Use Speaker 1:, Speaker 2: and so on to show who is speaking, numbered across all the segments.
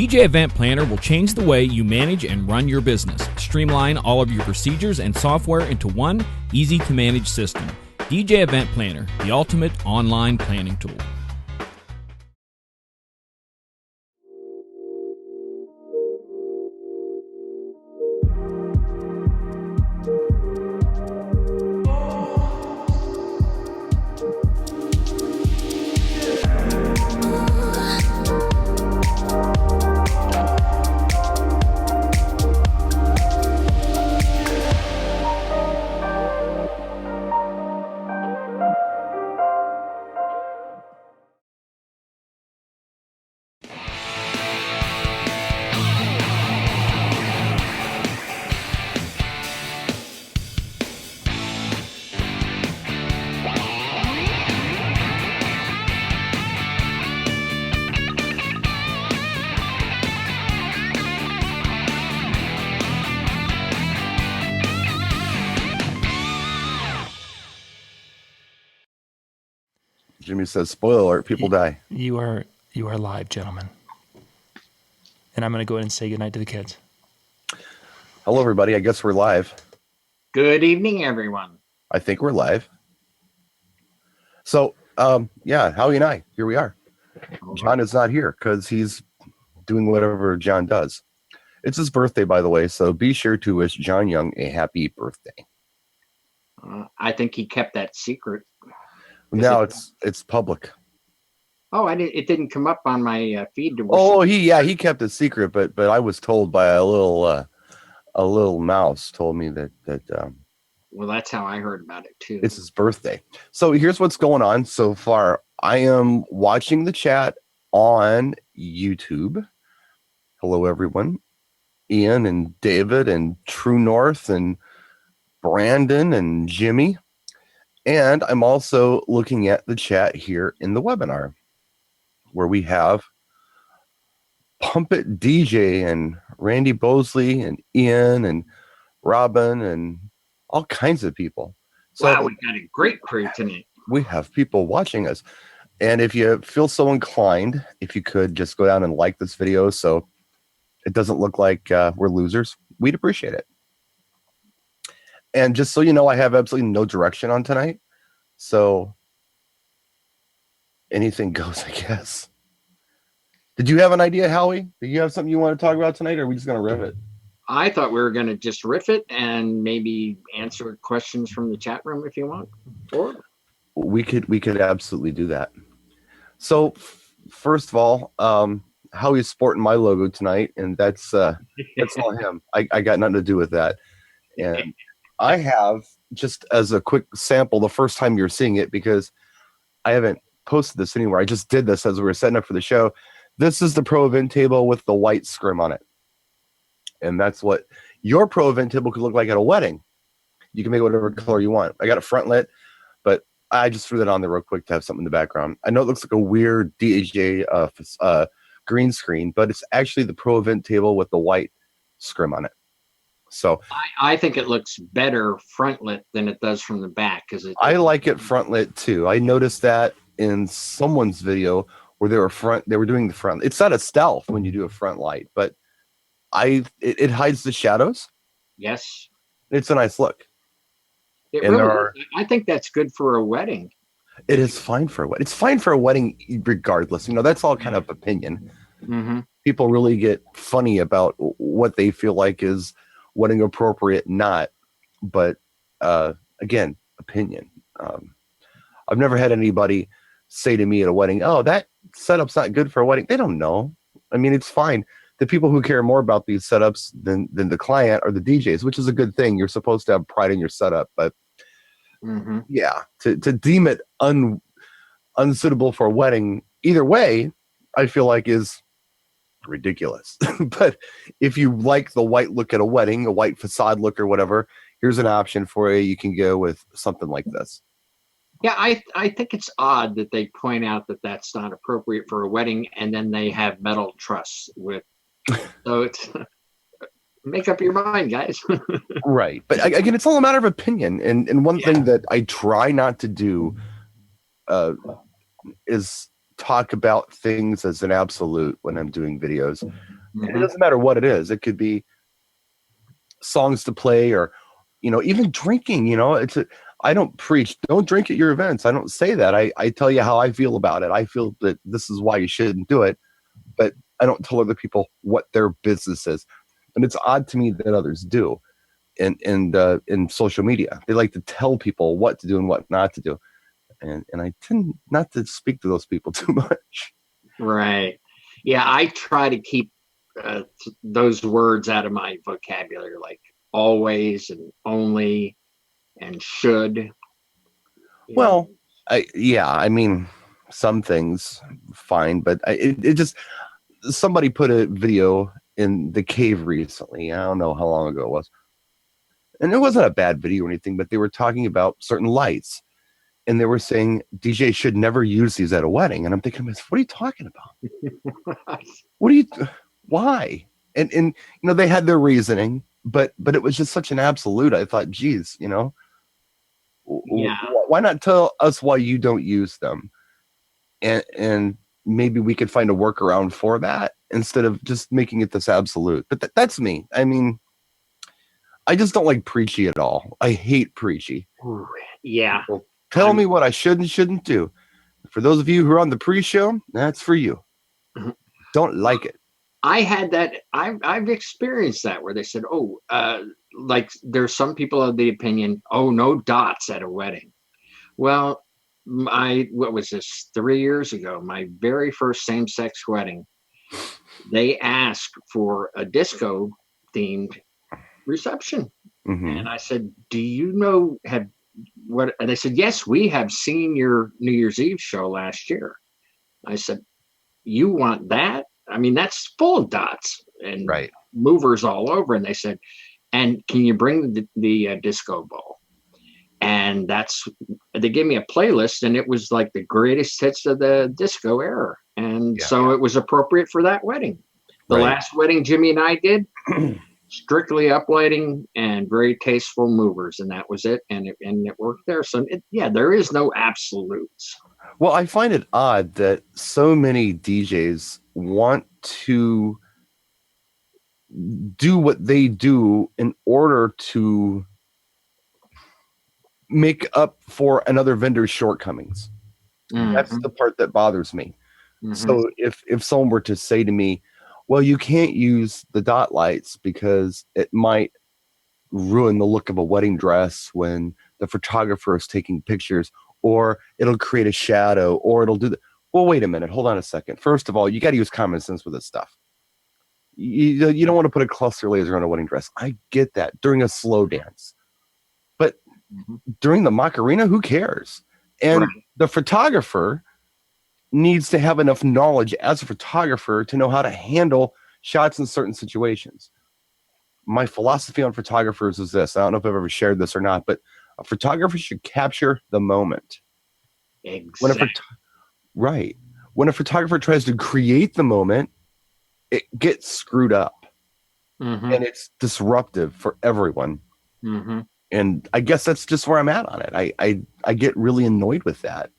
Speaker 1: DJ Event Planner will change the way you manage and run your business. Streamline all of your procedures and software into one easy-to-manage system. DJ Event Planner, the ultimate online planning tool.
Speaker 2: Jimmy says, spoiler alert, people die.
Speaker 3: You are live, gentlemen. And I'm going to go ahead and say goodnight to the kids.
Speaker 2: Hello, everybody. I guess we're live.
Speaker 4: Good evening, everyone.
Speaker 2: I think we're live. So, yeah, Howie and I, here we are. John is not here because he's doing whatever John does. It's his birthday, by the way, so be sure to wish John Young a happy birthday.
Speaker 4: I think he kept that secret.
Speaker 2: Now it's public.
Speaker 4: Oh, it didn't come up on my feed.
Speaker 2: He kept it secret, but I was told by a little mouse told me that
Speaker 4: well, that's how I heard about it too.
Speaker 2: It's his birthday. So here's what's going on so far. I am watching the chat on YouTube. Hello, everyone. Ian and David and True North and Brandon and Jimmy. And I'm also looking at the chat here in the webinar where we have Pump It DJ and Randy Bosley and Ian and Robin and all kinds of people. So
Speaker 4: wow, we got a great crew tonight.
Speaker 2: We have people watching us. And if you feel so inclined, if you could just go down and like this video so it doesn't look like we're losers, we'd appreciate it. And just so you know, I have absolutely no direction on tonight. So anything goes, I guess. Did you have an idea, Howie? Do you have something you want to talk about tonight, or are we just going to riff it?
Speaker 4: I thought we were going to just riff it and maybe answer questions from the chat room if you want. Or
Speaker 2: we could absolutely do that. So first of all, Howie's sporting my logo tonight, and that's all him. I got nothing to do with that. And I have, just as a quick sample, the first time you're seeing it, because I haven't posted this anywhere. I just did this as we were setting up for the show. This is the Pro Event table with the white scrim on it. And that's what your Pro Event table could look like at a wedding. You can make it whatever color you want. I got it front lit, but I just threw that on there real quick to have something in the background. I know it looks like a weird DHJ green screen, but it's actually the Pro Event table with the white scrim on it. So
Speaker 4: I think it looks better front lit than it does from the back, because
Speaker 2: I like it front lit too. I noticed that in someone's video where they were doing the front. It's not a stealth when you do a front light, but it hides the shadows.
Speaker 4: Yes,
Speaker 2: it's a nice look.
Speaker 4: I think that's good for a wedding.
Speaker 2: It is fine for a wedding. It's fine for a wedding regardless. That's all kind of opinion.
Speaker 4: Mm-hmm.
Speaker 2: People really get funny about what they feel like is wedding appropriate, not. But again, opinion. I've never had anybody say to me at a wedding, "Oh, that setup's not good for a wedding." They don't know. It's fine. The people who care more about these setups than the client are the DJs, which is a good thing. You're supposed to have pride in your setup, but yeah, to deem it unsuitable for a wedding, either way, I feel like is ridiculous. But if you like the white look at a wedding, a white facade look or whatever, here's an option for you. You can go with something like this.
Speaker 4: Yeah, I think it's odd that they point out that that's not appropriate for a wedding, and then they have metal truss with. So it's make up your mind, guys.
Speaker 2: Right, but again, it's all a matter of opinion. And one thing that I try not to do is talk about things as an absolute when I'm doing videos.
Speaker 4: Mm-hmm.
Speaker 2: And it doesn't matter what it is. It could be songs to play, or, you know, even drinking. You know, I don't preach, don't drink at your events. I don't say that. I tell you how I feel about it. I feel that this is why you shouldn't do it, but I don't tell other people what their business is. And it's odd to me that others do. In social media, they like to tell people what to do and what not to do. And I tend not to speak to those people too much.
Speaker 4: Right. Yeah, I try to keep those words out of my vocabulary, like always and only and should.
Speaker 2: Well, I mean, some things fine, but it just, somebody put a video in the cave recently. I don't know how long ago it was. And it wasn't a bad video or anything, but they were talking about certain lights. And they were saying DJ should never use these at a wedding. And I'm thinking, what are you talking about? Why? And you know, they had their reasoning, but it was just such an absolute. I thought, geez, you know,
Speaker 4: Yeah.
Speaker 2: why not tell us why you don't use them? And maybe we could find a workaround for that instead of just making it this absolute. But that's me. I mean, I just don't like preachy at all. I hate preachy.
Speaker 4: Ooh, yeah.
Speaker 2: People tell me what I should and shouldn't do. For those of you who are on the pre-show, that's for you.
Speaker 4: Mm-hmm.
Speaker 2: Don't like it.
Speaker 4: I had that. I've experienced that where they said, "Oh, like there's some people of the opinion, oh, no dots at a wedding." Well, what was this, 3 years ago? My very first same-sex wedding. They asked for a disco themed reception, and I said, "Do you know what?" And they said, "Yes, we have seen your New Year's Eve show last year." I said, "You want that? I mean, that's full of dots and movers all over." And they said, "And can you bring the disco ball?" And they gave me a playlist, and it was like the greatest hits of the disco era. And so it was appropriate for that wedding. The last wedding Jimmy and I did, strictly uplighting and very tasteful movers, and that was it. And it worked there. So there is no absolutes.
Speaker 2: Well, I find it odd that so many DJs want to do what they do in order to make up for another vendor's shortcomings. Mm-hmm. That's the part that bothers me. Mm-hmm. So if someone were to say to me, well, you can't use the dot lights because it might ruin the look of a wedding dress when the photographer is taking pictures, or it'll create a shadow, or it'll do that. Well, wait a minute. Hold on a second. First of all, you got to use common sense with this stuff. You don't want to put a cluster laser on a wedding dress. I get that during a slow dance. But during the Macarena, who cares? And the photographer needs to have enough knowledge as a photographer to know how to handle shots in certain situations. My philosophy on photographers is this. I don't know if I've ever shared this or not, but a photographer should capture the moment.
Speaker 4: Exactly.
Speaker 2: When a photographer tries to create the moment, it gets screwed up. Mm-hmm. And it's disruptive for everyone. Mm-hmm. And I guess that's just where I'm at on it. I get really annoyed with that.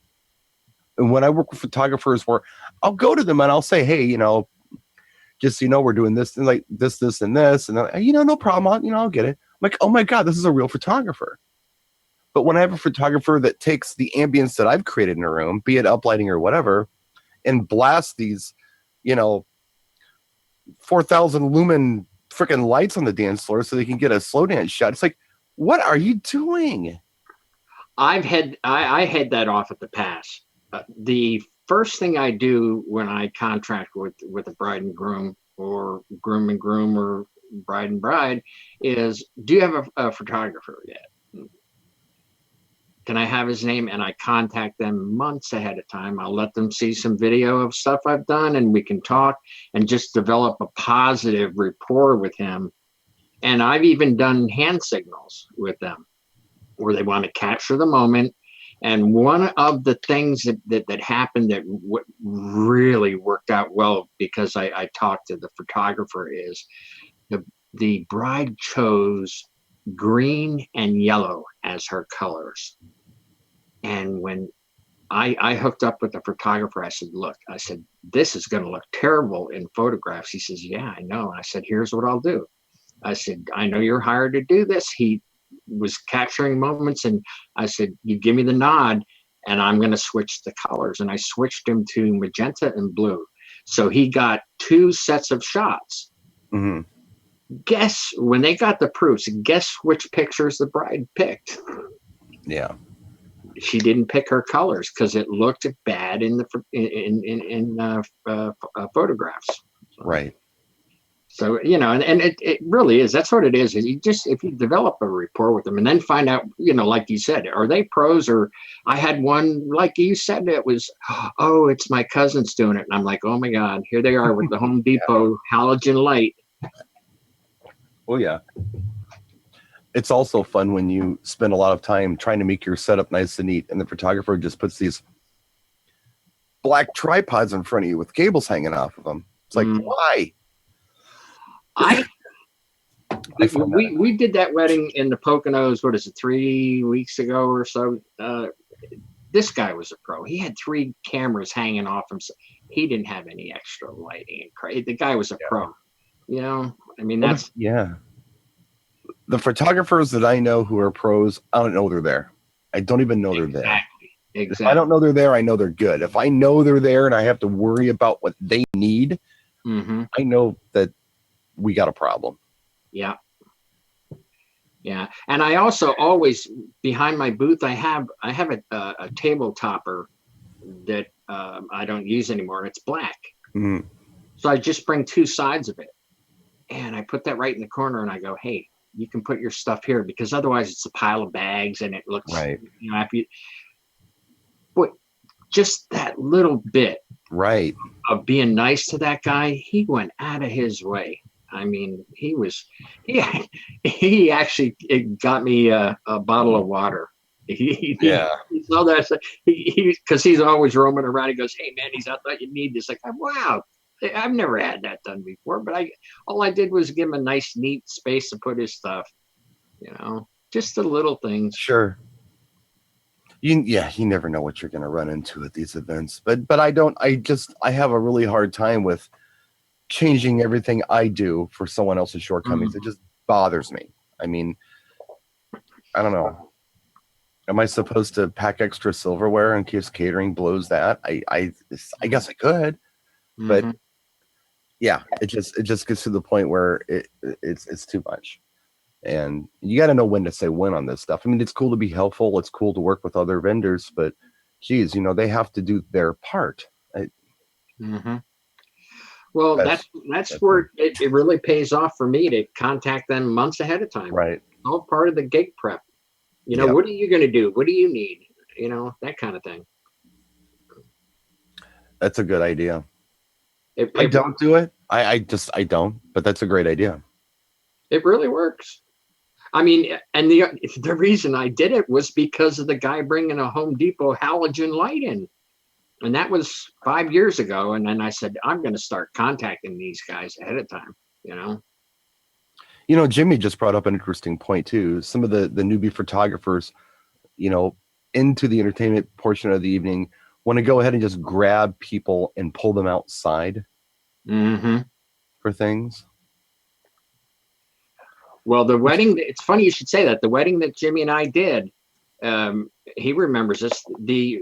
Speaker 2: And when I work with photographers where I'll go to them and I'll say, hey, you know, just so you know, we're doing this and like this, and this. And you know, no problem. I'll get it. I'm like, oh my God, this is a real photographer. But when I have a photographer that takes the ambience that I've created in a room, be it uplighting or whatever, and blasts these, you know, 4,000 lumen freaking lights on the dance floor so they can get a slow dance shot. It's like, what are you doing?
Speaker 4: I head that off at the pass. The first thing I do when I contract with a bride and groom, or groom and groom, or bride and bride, is, do you have a photographer yet? Can I have his name? And I contact them months ahead of time. I'll let them see some video of stuff I've done, and we can talk and just develop a positive rapport with him. And I've even done hand signals with them where they want to capture the moment. And one of the things that happened that really worked out well, because I talked to the photographer, is the bride chose green and yellow as her colors. And when I hooked up with the photographer. I said, look, I said, this is going to look terrible in photographs. He says, yeah, I know. I said, here's what I'll do. I said, I know you're hired to do this. He was capturing moments, and I said, you give me the nod and I'm going to switch the colors. And I switched him to magenta and blue. So he got 2 sets of shots.
Speaker 2: Mm-hmm.
Speaker 4: Guess when they got the proofs, guess which pictures the bride picked?
Speaker 2: Yeah.
Speaker 4: She didn't pick her colors because it looked bad in the photographs.
Speaker 2: Right.
Speaker 4: So, and it really is. That's what it is. You just, if you develop a rapport with them and then find out, like you said, are they pros? Or I had one, like you said, it was, oh, it's my cousin's doing it. And I'm like, oh my God, here they are with the Home Depot halogen light.
Speaker 2: Oh yeah. It's also fun when you spend a lot of time trying to make your setup nice and neat, and the photographer just puts these black tripods in front of you with cables hanging off of them. It's like, why?
Speaker 4: We did that wedding in the Poconos, what is it, 3 weeks ago or so? This guy was a pro. He had 3 cameras hanging off him. So he didn't have any extra lighting. The guy was a pro. I mean, that's...
Speaker 2: Yeah. The photographers that I know who are pros, I don't know they're there. I don't even know they're there.
Speaker 4: Exactly.
Speaker 2: If I don't know they're there, I know they're good. If I know they're there and I have to worry about what they need, I know that we got a problem.
Speaker 4: Yeah. Yeah. And I also always, behind my booth, I have a table topper that I don't use anymore. It's black.
Speaker 2: Mm-hmm.
Speaker 4: So I just bring 2 sides of it. And I put that right in the corner and I go, hey, you can put your stuff here, because otherwise it's a pile of bags and it looks
Speaker 2: right.
Speaker 4: But just that little bit
Speaker 2: right
Speaker 4: of being nice to that guy, he went out of his way. I mean, he actually got me a bottle of water. He saw that because he's always roaming around. He goes, hey man, I thought you need this. Like, wow. I've never had that done before, but all I did was give him a nice, neat space to put his stuff, just the little things.
Speaker 2: Sure. You never know what you're going to run into at these events, but I have a really hard time with changing everything I do for someone else's shortcomings. It just bothers me. I mean, I don't know. Am I supposed to pack extra silverware in case catering blows that? I guess I could, but yeah, it just gets to the point where it's too much, and you got to know when to say when on this stuff. I mean, it's cool to be helpful. It's cool to work with other vendors, but geez, they have to do their part.
Speaker 4: Well, that's where it really pays off for me to contact them months ahead of time.
Speaker 2: Right.
Speaker 4: It's all part of the gig prep. What are you going to do? What do you need? That kind of thing.
Speaker 2: That's a good idea. I don't do it. I don't, but that's a great idea.
Speaker 4: It really works. I mean, and the reason I did it was because of the guy bringing a Home Depot halogen light in. And that was 5 years ago. And then I said, I'm going to start contacting these guys ahead of time,
Speaker 2: Jimmy just brought up an interesting point too. Some of the newbie photographers, into the entertainment portion of the evening, want to go ahead and just grab people and pull them outside for things.
Speaker 4: Well, the wedding, it's funny you should say that. The wedding that Jimmy and I did, he remembers this. They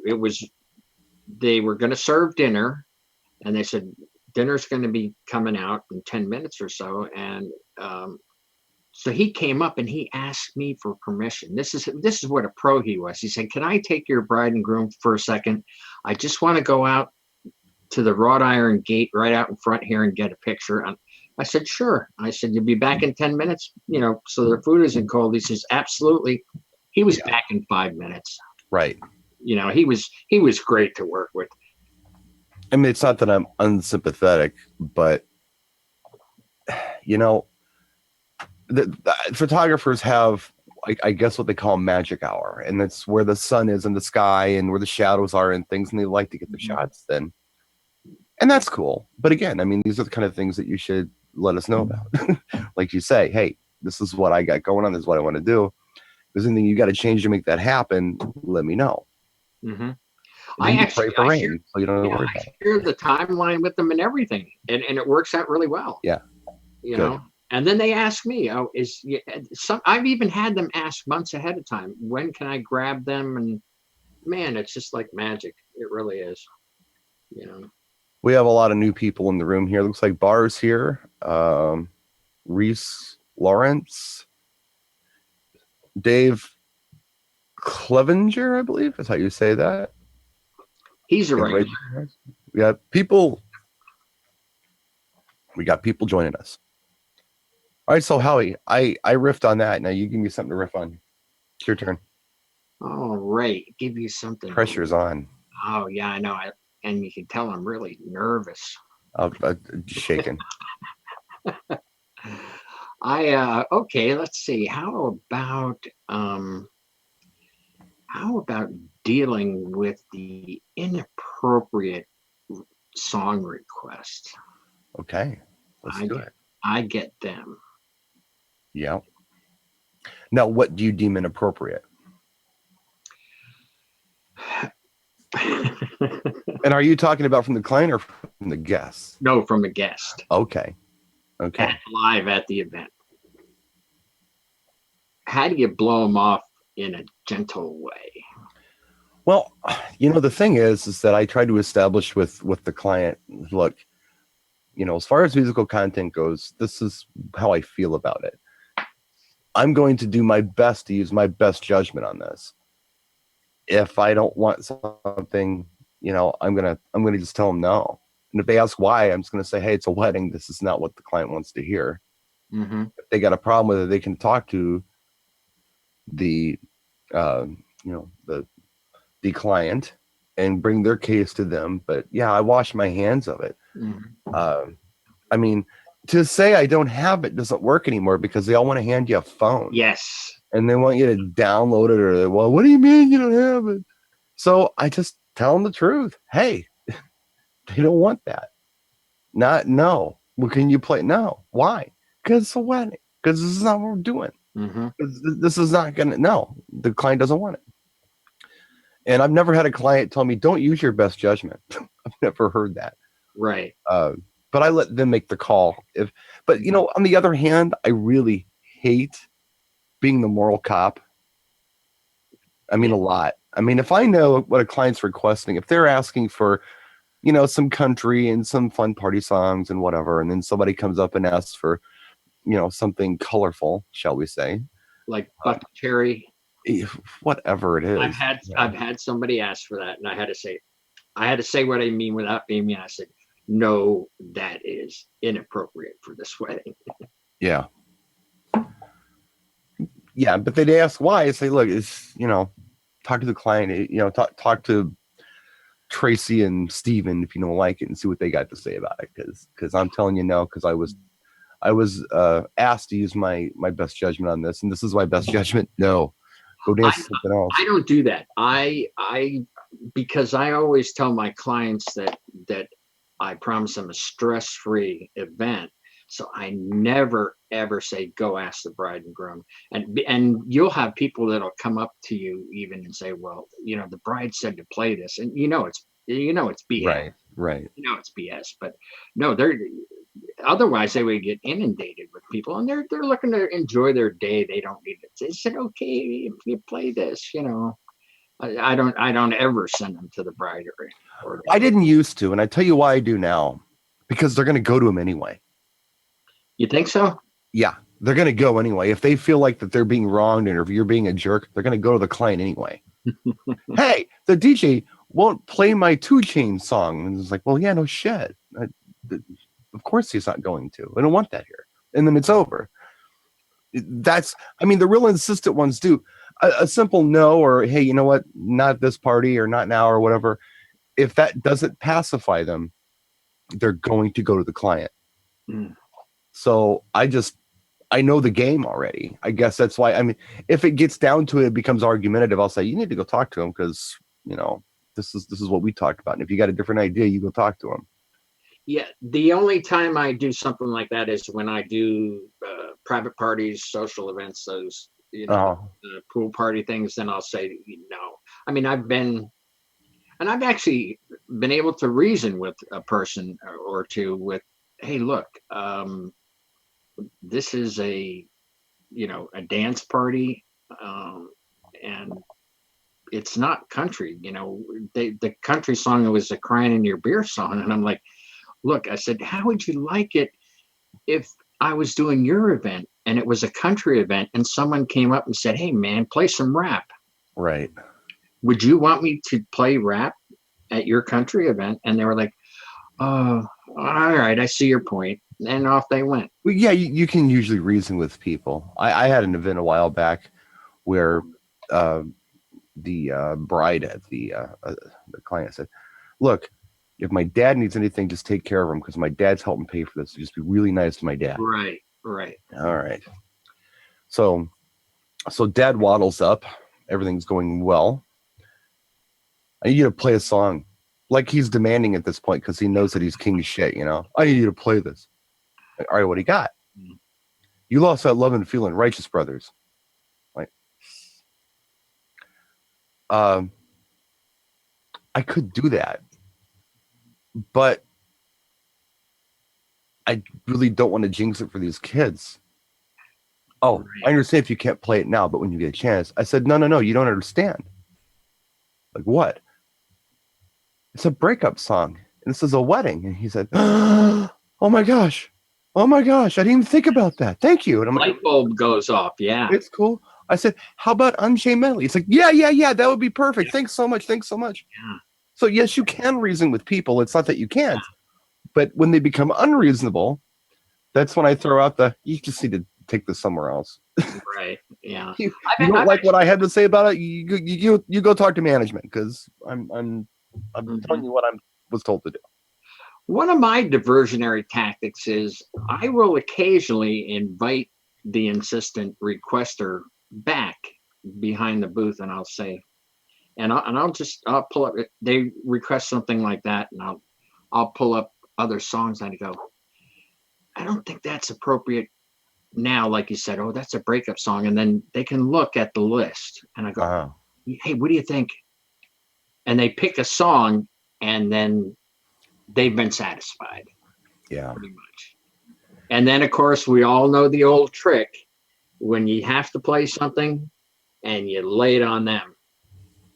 Speaker 4: were going to serve dinner, and they said, dinner's going to be coming out in 10 minutes or so. And so he came up and he asked me for permission. This is what a pro he was. He said, can I take your bride and groom for a second? I just want to go out to the wrought iron gate right out in front here and get a picture. I said, sure. I said, you'll be back in 10 minutes, so their food isn't cold. He says, absolutely. He was back in 5 minutes.
Speaker 2: Right.
Speaker 4: He was great to work with.
Speaker 2: I mean, it's not that I'm unsympathetic, but the photographers have, I guess, what they call magic hour, and that's where the sun is in the sky and where the shadows are and things, and they like to get the shots then, and that's cool. But again, I mean, these are the kind of things that you should let us know about. Like you say, hey, this is what I got going on. This is what I want to do. If there's anything you got to change to make that happen, let me know.
Speaker 4: I actually
Speaker 2: pray for rain,
Speaker 4: share,
Speaker 2: so you don't have to worry
Speaker 4: I
Speaker 2: about it.
Speaker 4: share the timeline with them and everything, and it works out really well.
Speaker 2: Yeah,
Speaker 4: You
Speaker 2: good.
Speaker 4: know, and then they ask me, oh, some, I've even had them ask months ahead of time, when can I grab them? And man, it's just like magic. It really is, you know.
Speaker 2: We have a lot of new people in the room here. Looks like Bar's here. Reese Lawrence. Dave Clevenger, I believe is how you say that.
Speaker 4: He's a
Speaker 2: Yeah,
Speaker 4: regular.
Speaker 2: we got people. We got people joining us. All right, so Howie, I riffed on that. Now you give me something to riff on. It's your turn.
Speaker 4: All right, give you something.
Speaker 2: Pressure's on.
Speaker 4: Oh yeah, I know. And you can tell I'm really nervous.
Speaker 2: I'm shaking.
Speaker 4: Okay, let's see. How about dealing with the inappropriate song requests?
Speaker 2: Okay, let's do it.
Speaker 4: I get them.
Speaker 2: Yeah. Now, what do you deem inappropriate? And are you talking about from the client or from the guest?
Speaker 4: No, from the guest.
Speaker 2: Okay.
Speaker 4: Live at the event. How do you blow them off in a gentle way?
Speaker 2: Well, the thing is that I try to establish with the client, look, as far as musical content goes, this is how I feel about it. I'm going to do my best to use my best judgment on this. If I don't want something, I'm gonna just tell them no. And if they ask why, I'm just gonna say, hey, it's a wedding. This is not what the client wants to hear.
Speaker 4: Mm-hmm.
Speaker 2: If they got a problem with it, they can talk to the client and bring their case to them. But yeah, I wash my hands of it.
Speaker 4: Mm-hmm.
Speaker 2: I mean, to say I don't have it doesn't work anymore because they all want to hand you a phone.
Speaker 4: Yes.
Speaker 2: And they want you to download it, or well, what do you mean you don't have it? So I just tell them the truth. Hey, they don't want that. No. Well, can you play? No. Why? Because it's a wedding. Because this is not what we're doing.
Speaker 4: Mm-hmm.
Speaker 2: This is not gonna. No, the client doesn't want it. And I've never had a client tell me, don't use your best judgment. I've never heard that.
Speaker 4: Right.
Speaker 2: But I let them make the call. But on the other hand, I really hate being the moral cop. I mean, a lot. I mean, if I know what a client's requesting, if they're asking for, some country and some fun party songs and whatever, and then somebody comes up and asks for, something colorful, shall we say,
Speaker 4: like buck cherry,
Speaker 2: whatever it is.
Speaker 4: I've had somebody ask for that, and I had to say what I mean without being mean. I said, no, that is inappropriate for this wedding.
Speaker 2: Yeah. Yeah, but they'd ask why. I say, look, it's, talk to the client, talk to Tracy and Steven if you don't like it and see what they got to say about it. Because I'm telling you no, because I was asked to use my best judgment on this, and this is my best judgment. No, go dance something else.
Speaker 4: I don't do that. Because I always tell my clients that I promise them a stress-free event. So I never, ever say, go ask the bride and groom. And you'll have people that'll come up to you even and say, well, the bride said to play this. And it's BS.
Speaker 2: Right.
Speaker 4: It's BS. But no, otherwise they would get inundated with people. And they're looking to enjoy their day. They don't need it. They said, okay, if you play this, I don't ever send them to the bride or
Speaker 2: I didn't used to. And I tell you why I do now. Because they're going to go to them anyway.
Speaker 4: You think so?
Speaker 2: Yeah, they're going to go anyway. If they feel like that they're being wronged and if you're being a jerk, they're going to go to the client anyway. Hey, the DJ won't play my 2 Chainz song. And it's like, well, yeah, no shit. Of course he's not going to. I don't want that here. And then it's over. The real insistent ones do. A simple no, or hey, you know what? Not this party or not now or whatever. If that doesn't pacify them, they're going to go to the client.
Speaker 4: Mm. So
Speaker 2: I know the game already. I guess that's why. If it gets down to it, it becomes argumentative. I'll say, you need to go talk to him because, this is what we talked about. And if you got a different idea, you go talk to him.
Speaker 4: Yeah. The only time I do something like that is when I do private parties, social events, those, pool party things. Then I'll say, no. And I've actually been able to reason with a person or two with, hey, look, this is a dance party, and it's not country. The country song was a crying in your beer song, and I'm like, look, I said, how would you like it if I was doing your event and it was a country event and someone came up and said, hey man, play some rap?
Speaker 2: Right.
Speaker 4: Would you want me to play rap at your country event? And they were like, oh, all right, I see your point. And off they went.
Speaker 2: Well, yeah, you can usually reason with people. I had an event a while back where the bride at the client said, look, if my dad needs anything, just take care of him because my dad's helping pay for this. So just be really nice to my dad.
Speaker 4: Right.
Speaker 2: All right. So dad waddles up. Everything's going well. I need you to play a song. Like he's demanding at this point because he knows that he's king shit, I need you to play this. Like, all right, what do you got? You lost that love and feeling, Righteous Brothers. Like, I could do that, but I really don't want to jinx it for these kids. Oh, I understand if you can't play it now, but when you get a chance. I said, no, you don't understand. Like what? It's a breakup song. And this is a wedding. And he said, oh my gosh, I didn't even think about that. Thank you. And I'm
Speaker 4: light bulb goes off. Yeah.
Speaker 2: It's cool. I said, how about Unchained Medley? It's like, yeah, that would be perfect. Yeah. Thanks so much.
Speaker 4: Yeah.
Speaker 2: So yes, you can reason with people. It's not that you can't. But when they become unreasonable, that's when I throw out you just need to take this somewhere else.
Speaker 4: Right. Yeah.
Speaker 2: you don't like what I had to say about it? You go talk to management because I'm telling you what I was told to do.
Speaker 4: One of my diversionary tactics is I will occasionally invite the insistent requester back behind the booth, and I'll say, and I'll pull up. They request something like that, and I'll pull up other songs and I go, I don't think that's appropriate now. Like you said, oh, that's a breakup song, and then they can look at the list, and I go, hey, what do you think? And they pick a song, and then they've been satisfied.
Speaker 2: Yeah,
Speaker 4: pretty much. And then, of course, we all know the old trick when you have to play something and you lay it on them.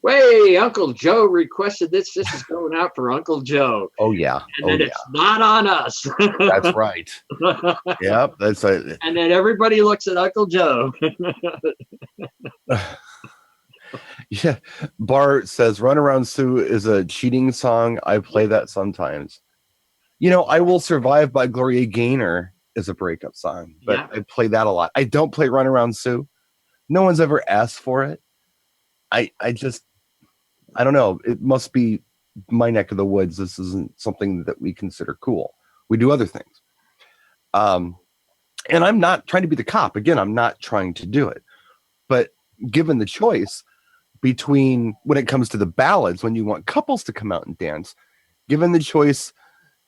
Speaker 4: Hey, Uncle Joe requested this. This is going out for Uncle Joe.
Speaker 2: Oh, yeah.
Speaker 4: And then it's not on us.
Speaker 2: That's right. Yep. That's it.
Speaker 4: And then everybody looks at Uncle Joe.
Speaker 2: Yeah. Bart says Runaround Sue is a cheating song. I play that sometimes. I Will Survive by Gloria Gaynor is a breakup song, but yeah. I play that a lot. I don't play Runaround Sue. No one's ever asked for it. I don't know. It must be my neck of the woods. This isn't something that we consider cool. We do other things. And I'm not trying to be the cop. Again, I'm not trying to do it. But given the choice between when it comes to the ballads, when you want couples to come out and dance, given the choice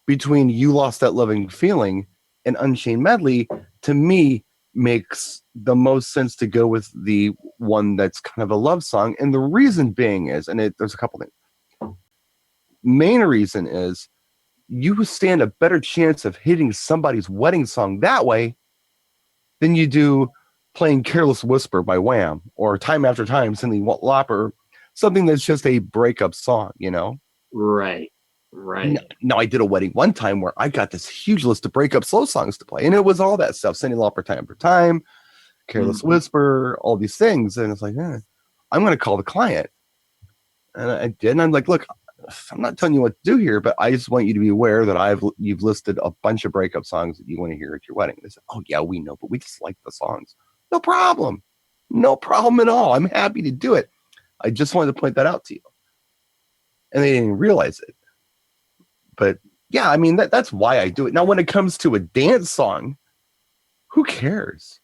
Speaker 2: between You Lost That Loving Feeling and Unchained Medley, to me, makes the most sense to go with the one that's kind of a love song. And the reason being is, there's a couple things. Main reason is you stand a better chance of hitting somebody's wedding song that way than you do playing Careless Whisper by Wham or Time After Time, Cyndi Lauper, something that's just a breakup song,
Speaker 4: Right.
Speaker 2: Now, I did a wedding one time where I got this huge list of breakup slow songs to play, and it was all that stuff: Cyndi Lauper, Time After Time, Careless Whisper, all these things. And it's like, I'm going to call the client, and I did. And I'm like, look, I'm not telling you what to do here, but I just want you to be aware that you've listed a bunch of breakup songs that you want to hear at your wedding. They said, oh yeah, we know, but we just like the songs. No problem at all. I'm happy to do it. I just wanted to point that out to you, and they didn't realize it. But yeah, I mean, that's why I do it. Now, when it comes to a dance song, who cares?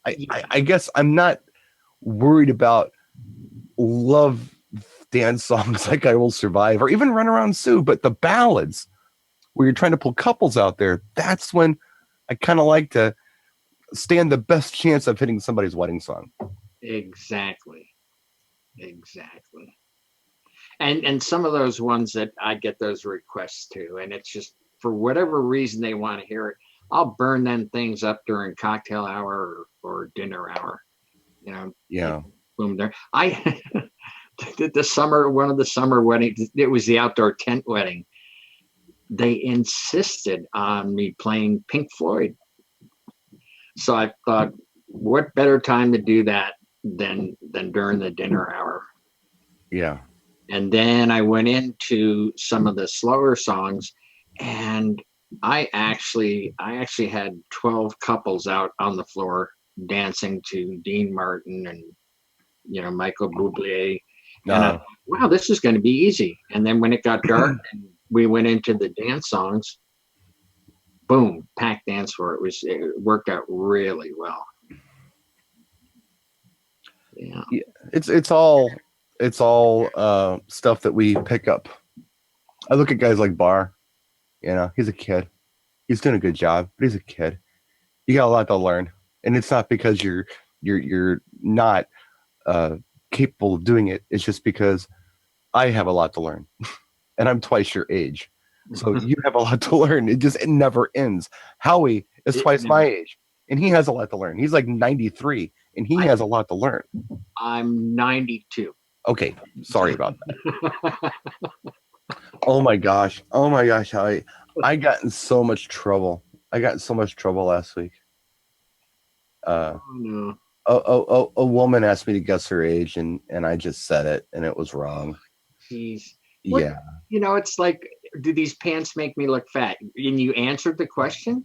Speaker 2: I guess I'm not worried about love dance songs like I Will Survive or even Runaround Sue, but the ballads where you're trying to pull couples out there, that's when I kind of like to stand the best chance of hitting somebody's wedding song.
Speaker 4: Exactly. And some of those ones that I get those requests to, and it's just for whatever reason they want to hear it. I'll burn them things up during cocktail hour or dinner hour. You know,
Speaker 2: Yeah.
Speaker 4: Boom there. I did one of the summer weddings. It was the outdoor tent wedding. They insisted on me playing Pink Floyd. So I thought, what better time to do that than during the dinner hour?
Speaker 2: Yeah.
Speaker 4: And then I went into some of the slower songs, and I actually had 12 couples out on the floor dancing to Dean Martin and Michael Bublé. And I thought, wow, this is going to be easy. And then when it got dark and we went into the dance songs, boom, packed dance floor. It worked out really well. Yeah.
Speaker 2: It's all stuff that we pick up. I look at guys like Barr, he's a kid. He's doing a good job, but he's a kid. You got a lot to learn. And it's not because you're not capable of doing it. It's just because I have a lot to learn. And I'm twice your age. So you have a lot to learn. It never ends. Howie is twice my age, and he has a lot to learn. He's like 93, and he has a lot to learn.
Speaker 4: I'm 92.
Speaker 2: Okay, sorry about that. Oh my gosh, Howie. I got in so much trouble. Last week.
Speaker 4: No.
Speaker 2: A woman asked me to guess her age, and I just said it, and it was wrong.
Speaker 4: Jeez.
Speaker 2: Yeah.
Speaker 4: It's like, do these pants make me look fat? And you answered the question?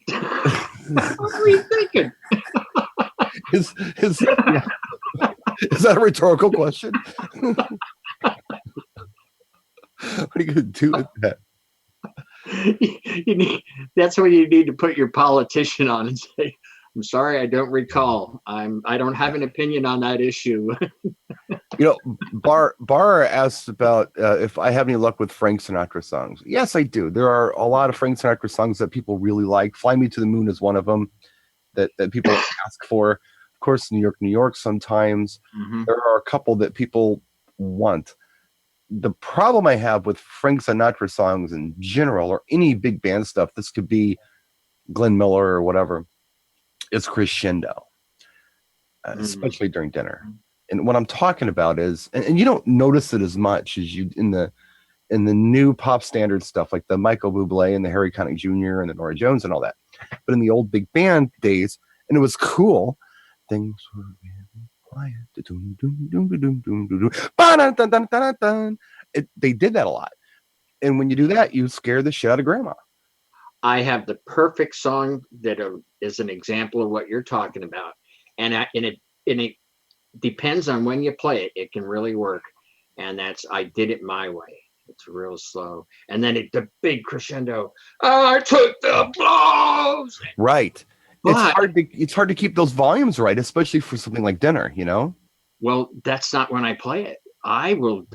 Speaker 4: What were you thinking?
Speaker 2: Is that a rhetorical question? What are you going to do with that?
Speaker 4: That's when you need to put your politician on and say, I'm sorry, I don't recall. I don't have an opinion on that issue. Bar asked about if I have any luck with Frank Sinatra songs. Yes, I do. There are a lot of Frank Sinatra songs that people really like. Fly Me to the Moon is one of them that people ask for. Of course, New York sometimes. Mm-hmm. There are a couple that people want. The problem I have with Frank Sinatra songs in general, or any big band stuff, this could be Glenn Miller or whatever, is crescendo, especially during dinner. And what I'm talking about is, and you don't notice it as much as you in the new pop standard stuff, like the Michael Bublé and the Harry Connick Jr. and the Norah Jones and all that. But in the old big band days, and it was cool, things were very quiet. They did that a lot. And when you do that, you scare the shit out of grandma. I have the perfect song that is an example of what you're talking about. And it depends on when you play it. It can really work. And that's I Did It My Way. It's real slow. And then the big crescendo. I took the blows.
Speaker 2: Right. But it's hard to keep those volumes right, especially for something like dinner,
Speaker 4: Well, that's not when I play it. I will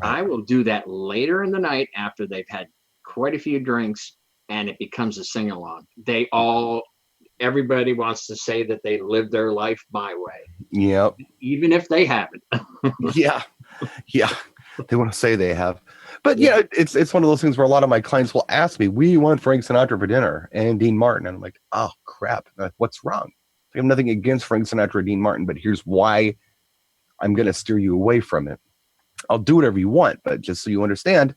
Speaker 4: do that later in the night after they've had quite a few drinks, and it becomes a sing-along. Everybody wants to say that they live their life my way.
Speaker 2: Yep.
Speaker 4: Even if they haven't.
Speaker 2: Yeah. They want to say they have. But it's one of those things where a lot of my clients will ask me, we want Frank Sinatra for dinner and Dean Martin. And I'm like, oh, crap. What's wrong? I have nothing against Frank Sinatra or Dean Martin, but here's why I'm going to steer you away from it. I'll do whatever you want, but just so you understand,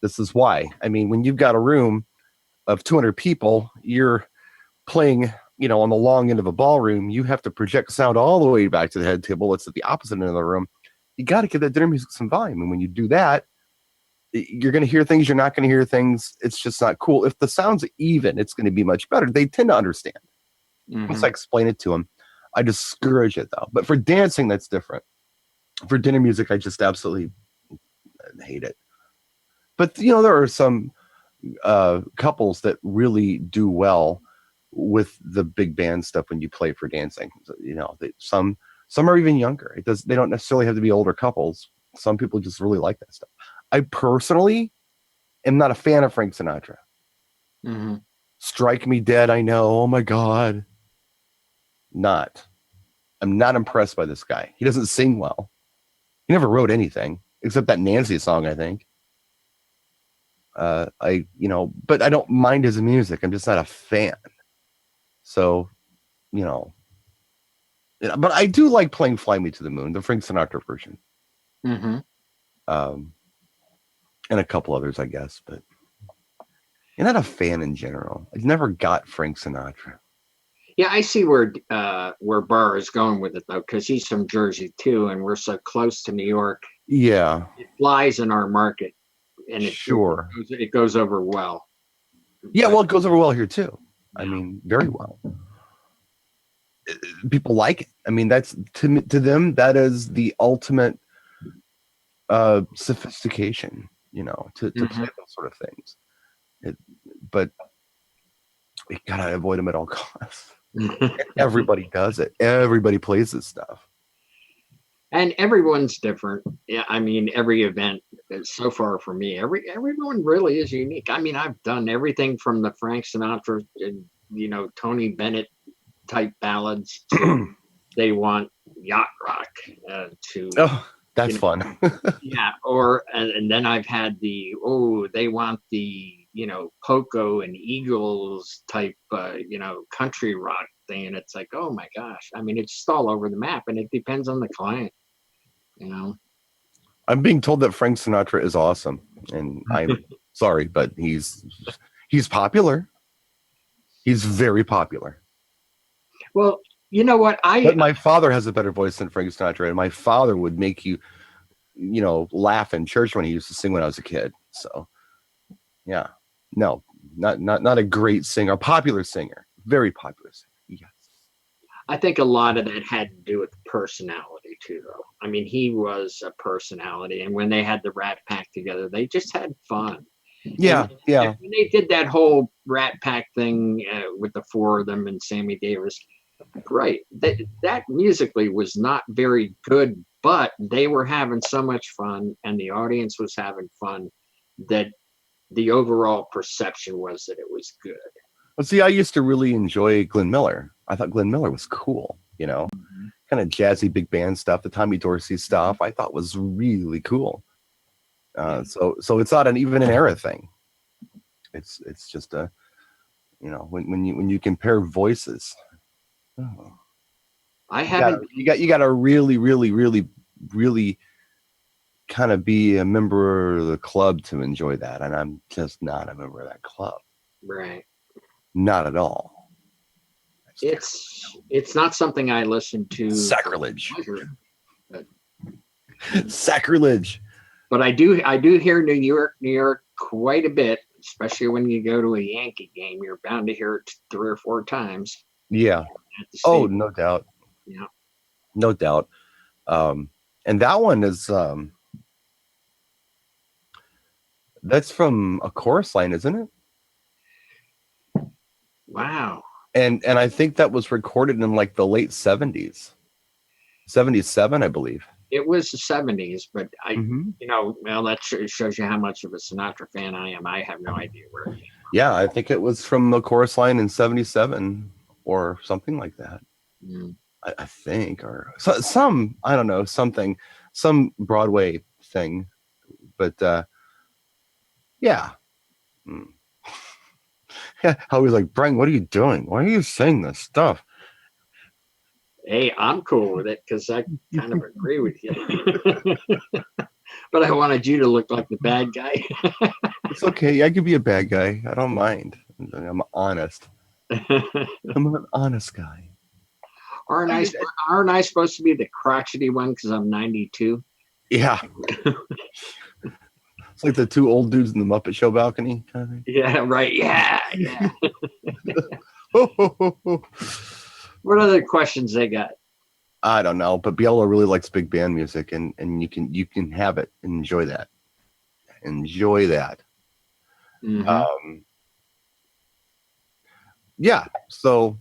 Speaker 2: this is why. I mean, when you've got a room of 200 people, you're playing, on the long end of a ballroom, you have to project sound all the way back to the head table. It's at the opposite end of the room. You got to give that dinner music some volume. And when you do that, you're going to hear things. You're not going to hear things. It's just not cool. If the sound's even, it's going to be much better. They tend to understand. Mm-hmm. Once I explain it to them, I discourage it though. But for dancing, that's different. For dinner music, I just absolutely hate it. But, there are some couples that really do well with the big band stuff when you play for dancing. Some are even younger. They don't necessarily have to be older couples. Some people just really like that stuff. I personally am not a fan of Frank Sinatra. Mm-hmm. Strike me dead, I know. Oh my God. I'm not impressed by this guy. He doesn't sing well. He never wrote anything. except that Nancy song, I think. But I don't mind his music. I'm just not a fan. So, but I do like playing "Fly Me to the Moon," the Frank Sinatra version,
Speaker 4: Mm-hmm.
Speaker 2: and a couple others, I guess. But you're not a fan in general. I never got Frank Sinatra.
Speaker 4: Yeah, I see where Burr is going with it though, because he's from Jersey too, and we're so close to New York.
Speaker 2: Yeah,
Speaker 4: It flies in our market, and it goes over well.
Speaker 2: Yeah, well, it goes over well here too. Yeah. I mean, very well. People like it. I mean, that's to them that is the ultimate sophistication. To play those sort of things. But you gotta avoid them at all costs. Everybody does it. Everybody plays this stuff.
Speaker 4: And everyone's different. Yeah, I mean, every event so far for me, everyone really is unique. I mean, I've done everything from the Frank Sinatra and Tony Bennett type ballads to they want yacht rock to.
Speaker 2: Oh, that's fun.
Speaker 4: Yeah, and then I've had they want the Poco and Eagles type country rock thing, and it's like, oh my gosh. I mean, it's just all over the map, and it depends on the client.
Speaker 2: I'm being told that Frank Sinatra is awesome, and I'm sorry, but he's popular. He's very popular.
Speaker 4: Well, you know what?
Speaker 2: But my father has a better voice than Frank Sinatra, and my father would make you, laugh in church when he used to sing when I was a kid. So, yeah, no, not a great singer, a popular singer, very popular singer. Yes.
Speaker 4: I think a lot of that had to do with personality too, though. I mean, he was a personality, and when they had the Rat Pack together, they just had fun.
Speaker 2: Yeah, yeah.
Speaker 4: When they did that whole Rat Pack thing with the four of them and Sammy Davis, right? That musically was not very good, but they were having so much fun, and the audience was having fun that the overall perception was that it was good.
Speaker 2: Well, see, I used to really enjoy Glenn Miller. I thought Glenn Miller was cool, kind of jazzy big band stuff. The Tommy Dorsey stuff I thought was really cool. So it's not even an era thing. It's just a, when you compare voices. Oh. You got to really, really, really, really kind of be a member of the club to enjoy that, and I'm just not a member of that club.
Speaker 4: Right.
Speaker 2: Not at all.
Speaker 4: It's not something I listen to.
Speaker 2: Sacrilege. Sacrilege.
Speaker 4: But I do hear New York quite a bit, especially when you go to a Yankee game. You're bound to hear it 3 or 4 times.
Speaker 2: Yeah. Oh, no doubt.
Speaker 4: Yeah.
Speaker 2: No doubt. And that one is that's from A Chorus Line, isn't it?
Speaker 4: Wow.
Speaker 2: And I think that was recorded in like the late 70s. 77, I believe.
Speaker 4: It was the 70s, but that shows you how much of a Sinatra fan I am. I have no idea where it came from.
Speaker 2: Yeah, I think it was from The Chorus Line in 77 or something like that.
Speaker 4: Mm.
Speaker 2: I think, or some, I don't know, some Broadway thing. But yeah. Mm. Yeah, I was like, Brian, what are you doing? Why are you saying this stuff?
Speaker 4: Hey, I'm cool with it because I kind of agree with you. But I wanted you to look like the bad guy.
Speaker 2: It's okay. I could be a bad guy. I don't mind. I'm honest. I'm an honest guy.
Speaker 4: Aren't I supposed to be the crotchety one because I'm 92?
Speaker 2: Yeah. It's like the 2 old dudes in the Muppet Show balcony kind of thing.
Speaker 4: Yeah, right. Yeah. What other questions they got?
Speaker 2: I don't know, but Biela really likes big band music, and you can have it and enjoy that. Enjoy that.
Speaker 4: Mm-hmm.
Speaker 2: Yeah. So,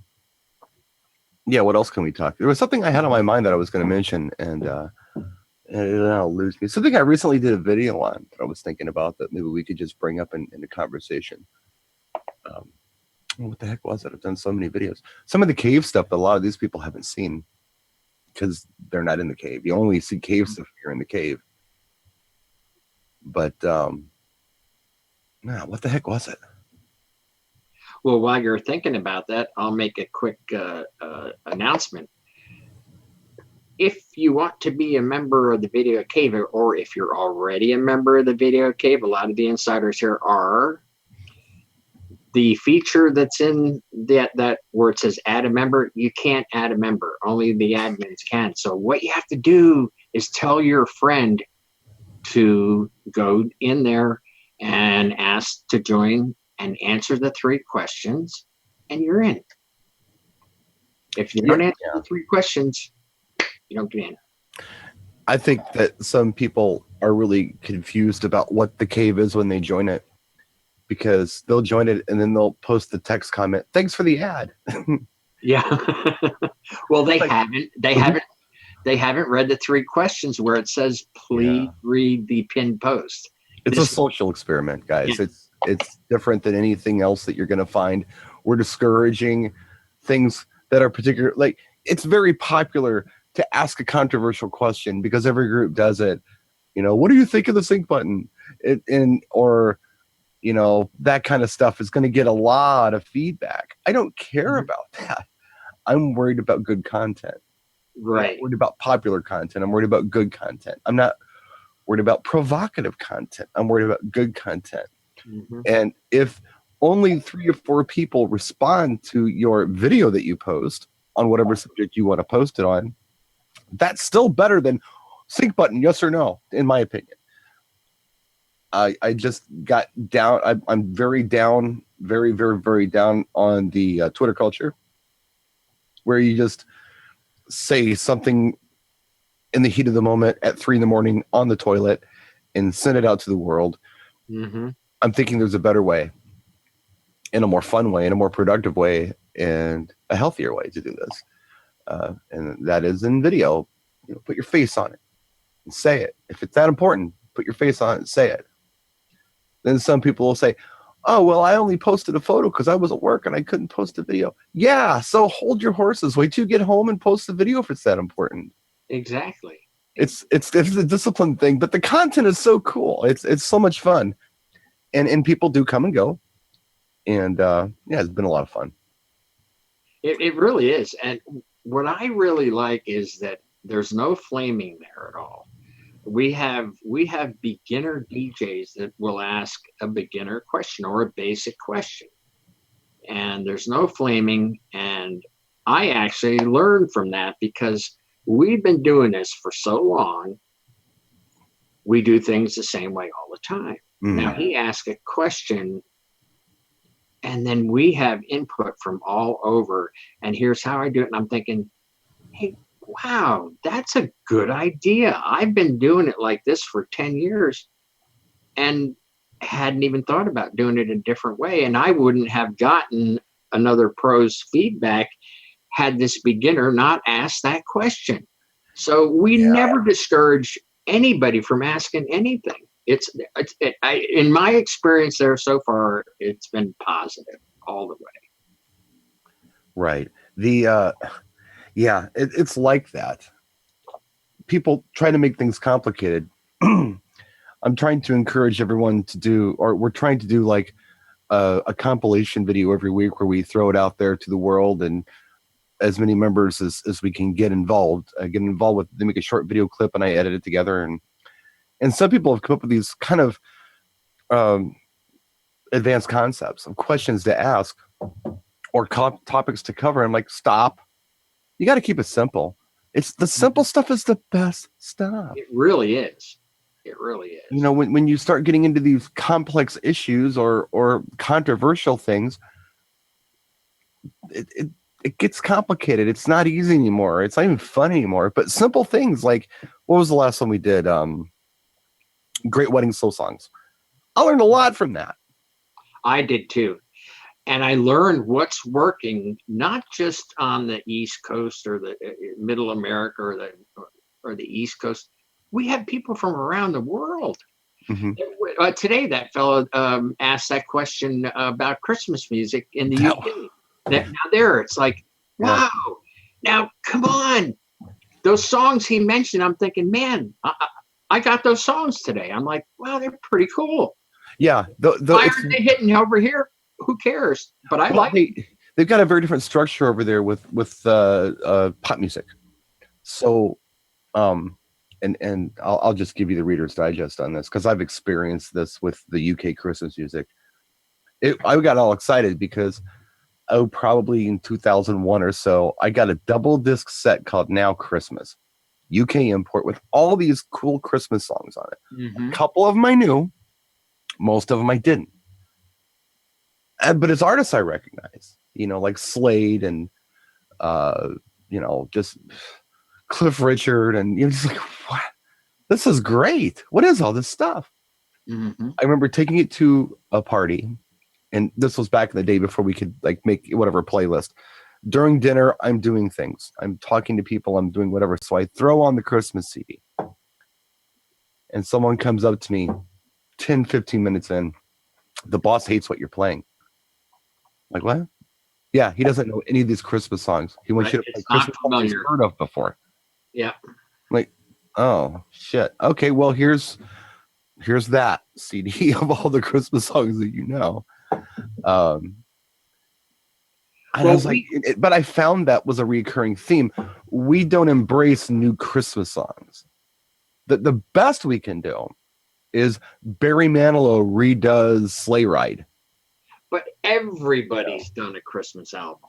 Speaker 2: yeah. What else can we talk? There was something I had on my mind that I was going to mention, and it'll lose me. Something I recently did a video on that I was thinking about that maybe we could just bring up in the conversation. What the heck was it? I've done so many videos. Some of the cave stuff that a lot of these people haven't seen because they're not in the cave. You only see cave stuff if you're in the cave. But what the heck was it?
Speaker 4: Well, while you're thinking about that, I'll make a quick announcement. If you want to be a member of the Video Cave, or if you're already a member of the Video Cave, a lot of the insiders here are. The feature that's in that where it says add a member, you can't add a member. Only the admins can. So what you have to do is tell your friend to go in there and ask to join and answer the 3 questions, and you're in. If you don't answer the 3 questions, you don't get in.
Speaker 2: I think that some people are really confused about what the cave is when they join it, because they'll join it and then they'll post the text comment, "Thanks for the ad."
Speaker 4: Yeah. Well, they haven't read the 3 questions where it says, "Please read the pinned post."
Speaker 2: It's a social experiment, guys.
Speaker 4: Yeah.
Speaker 2: It's different than anything else that you're going to find. We're discouraging things that are particular. Like, it's very popular to ask a controversial question because every group does it. What do you think of the sync button? Or that kind of stuff is going to get a lot of feedback. I don't care about that. I'm worried about good content.
Speaker 4: Right.
Speaker 2: I'm not worried about popular content. I'm worried about good content. I'm not worried about provocative content. I'm worried about good content. Mm-hmm. And if only 3 or 4 people respond to your video that you post on whatever subject you want to post it on, that's still better than sync button, yes or no, in my opinion. I just got down. I'm very down, very, very, very down on the Twitter culture, where you just say something in the heat of the moment at 3 a.m. on the toilet and send it out to the world. Mm-hmm. I'm thinking there's a better way, and a more fun way, and a more productive way, and a healthier way to do this. And that is in video. Put your face on it and say it. If it's that important, put your face on it and say it. Then some people will say, "Oh, well, I only posted a photo because I was at work and I couldn't post a video." Yeah, so hold your horses. Wait till you get home and post the video if it's that important.
Speaker 4: Exactly.
Speaker 2: It's a discipline thing, but the content is so cool. It's so much fun, and people do come and go, and it's been a lot of fun.
Speaker 4: It really is, and what I really like is that there's no flaming there at all. We have beginner DJs that will ask a beginner question or a basic question, and there's no flaming. And I actually learned from that because we've been doing this for so long. We do things the same way all the time. Mm-hmm. Now he asked a question, and then we have input from all over, and here's how I do it. And I'm thinking, hey, wow, that's a good idea. I've been doing it like this for 10 years and hadn't even thought about doing it a different way. And I wouldn't have gotten another pro's feedback had this beginner not asked that question. So we never discourage anybody from asking anything. In my experience there so far, it's been positive all the way.
Speaker 2: Right. It's like that. People try to make things complicated. I'm trying to encourage everyone to do, or we're trying to do like a compilation video every week where we throw it out there to the world, and as many members as we can get involved with. They make a short video clip and I edit it together. And some people have come up with these kind of advanced concepts of questions to ask or topics to cover. I'm like, stop. You got to keep it simple. It's the simple stuff is the best stuff.
Speaker 4: It really is. It really is.
Speaker 2: When you start getting into these complex issues or controversial things, it gets complicated. It's not easy anymore. It's not even fun anymore. But simple things like, what was the last one we did? Great Wedding Slow Songs. I learned a lot from that.
Speaker 4: I did too. And I learned what's working, not just on the East Coast or the Middle America or the East Coast. We have people from around the world. Mm-hmm. Today, that fellow asked that question about Christmas music in the UK. Now there, it's like, wow. Now, come on. Those songs he mentioned, I'm thinking, man, I got those songs today. I'm like, wow, they're pretty cool.
Speaker 2: Yeah.
Speaker 4: Why aren't they hitting over here? Who cares? But I like
Speaker 2: they've got a very different structure over there with pop music. So, and I'll just give you the Reader's Digest on this because I've experienced this with the UK Christmas music. I got all excited because probably in 2001 or so, I got a double disc set called Now Christmas, UK import with all these cool Christmas songs on it.
Speaker 4: Mm-hmm.
Speaker 2: A couple of them I knew, most of them I didn't. But it's artists I recognize, like Slade and, just Cliff Richard. And you're just like, what? This is great. What is all this stuff?
Speaker 4: Mm-hmm.
Speaker 2: I remember taking it to a party, and this was back in the day before we could make whatever playlist. During dinner, I'm doing things. I'm talking to people. I'm doing whatever. So I throw on the Christmas CD. And someone comes up to me 10, 15 minutes in. The boss hates what you're playing. Like, what? Yeah, he doesn't know any of these Christmas songs. He wants you to play Christmas songs he's heard of before.
Speaker 4: Yeah.
Speaker 2: Like, oh, shit. Okay, well, here's that CD of all the Christmas songs that you know. And I was but I found that was a recurring theme. We don't embrace new Christmas songs. The best we can do is Barry Manilow redoes Sleigh Ride.
Speaker 4: But everybody's done a Christmas album.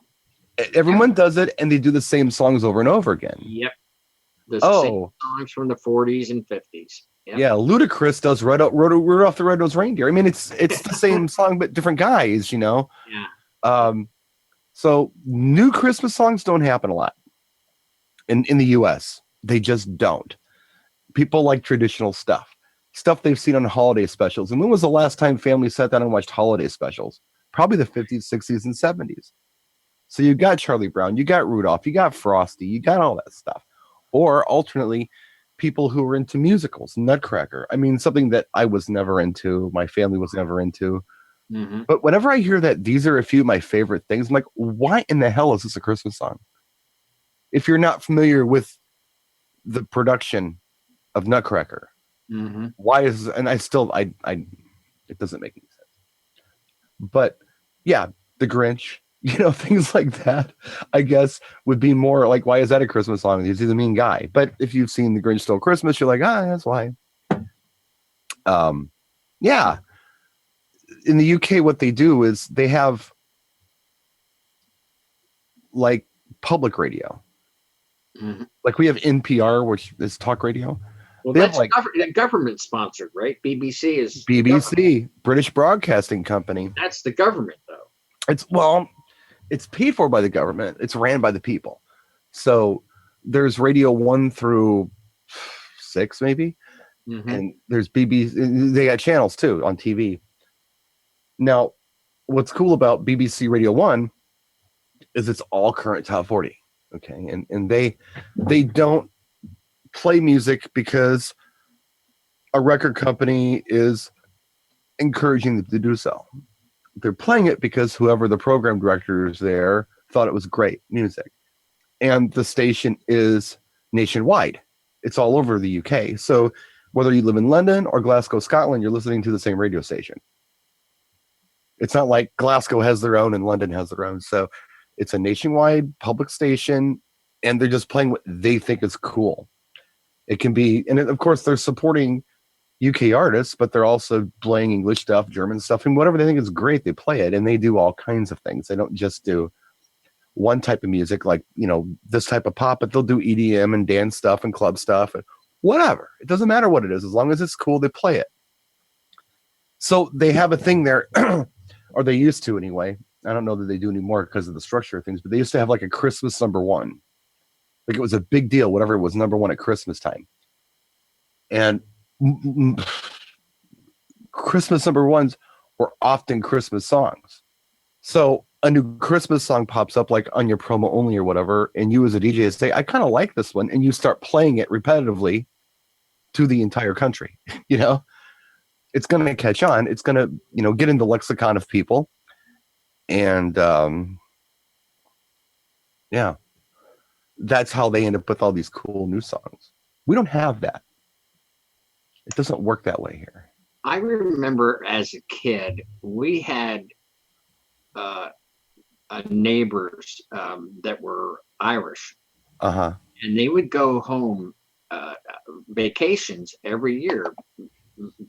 Speaker 2: Everyone does it, and they do the same songs over and over again.
Speaker 4: Yep. The same songs from the 40s and 50s. Yep.
Speaker 2: Yeah, Ludacris does Rudolph the Red-Nosed Reindeer. I mean, it's the same song, but different guys, Yeah. So new Christmas songs don't happen a lot in the US. They just don't. People like traditional stuff they've seen on holiday specials. And when was the last time families sat down and watched holiday specials? Probably the 50s, 60s, and 70s. So you got Charlie Brown, you got Rudolph, you got Frosty, you got all that stuff. Or alternately, people who were into musicals, Nutcracker. I mean, something that I was never into, my family was never into.
Speaker 4: Mm-hmm.
Speaker 2: But whenever I hear that these are a few of my favorite things, I'm like, why in the hell is this a Christmas song? If you're not familiar with the production of Nutcracker,
Speaker 4: mm-hmm.
Speaker 2: why is, and I still, I it doesn't make any sense. But yeah, The Grinch, things like that, I guess would be more like, why is that a Christmas song? He's a mean guy. But if you've seen The Grinch Stole Christmas, you're like, that's why. Yeah. In the UK, what they do is they have like public radio.
Speaker 4: Mm-hmm.
Speaker 2: Like we have NPR, which is talk radio.
Speaker 4: Well, that's government sponsored, right? BBC is
Speaker 2: BBC, British Broadcasting Company.
Speaker 4: That's the government, though.
Speaker 2: It's paid for by the government. It's ran by the people. So there's Radio 1 through 6, maybe.
Speaker 4: Mm-hmm.
Speaker 2: And there's BBC. They got channels too on TV. Now, what's cool about BBC Radio 1 is it's all current top 40. Okay. And they don't play music because a record company is encouraging them to do so. They're playing it because whoever the program director is there thought it was great music. And the station is nationwide. It's all over the UK. So whether you live in London or Glasgow, Scotland, you're listening to the same radio station. It's not like Glasgow has their own and London has their own. So it's a nationwide public station, and they're just playing what they think is cool. It can be, and of course they're supporting UK artists, but they're also playing English stuff, German stuff, and whatever they think is great, they play it. And they do all kinds of things. They don't just do one type of music, like, this type of pop, but they'll do EDM and dance stuff and club stuff and whatever. It doesn't matter what it is. As long as it's cool, they play it. So they have a thing there, or they used to anyway. I don't know that they do anymore because of the structure of things, but they used to have like a Christmas #1. Like it was a big deal, whatever was #1 at Christmas time. And Christmas #1s were often Christmas songs. So a new Christmas song pops up like on your promo only or whatever, and you as a DJ say, I kind of like this one, and you start playing it repetitively to the entire country. It's going to catch on. It's going to, get in the lexicon of people. And yeah, that's how they end up with all these cool new songs. We don't have that. It doesn't work that way here.
Speaker 4: I remember as a kid, we had neighbors that were Irish,
Speaker 2: Uh-huh.
Speaker 4: and they would go home vacations every year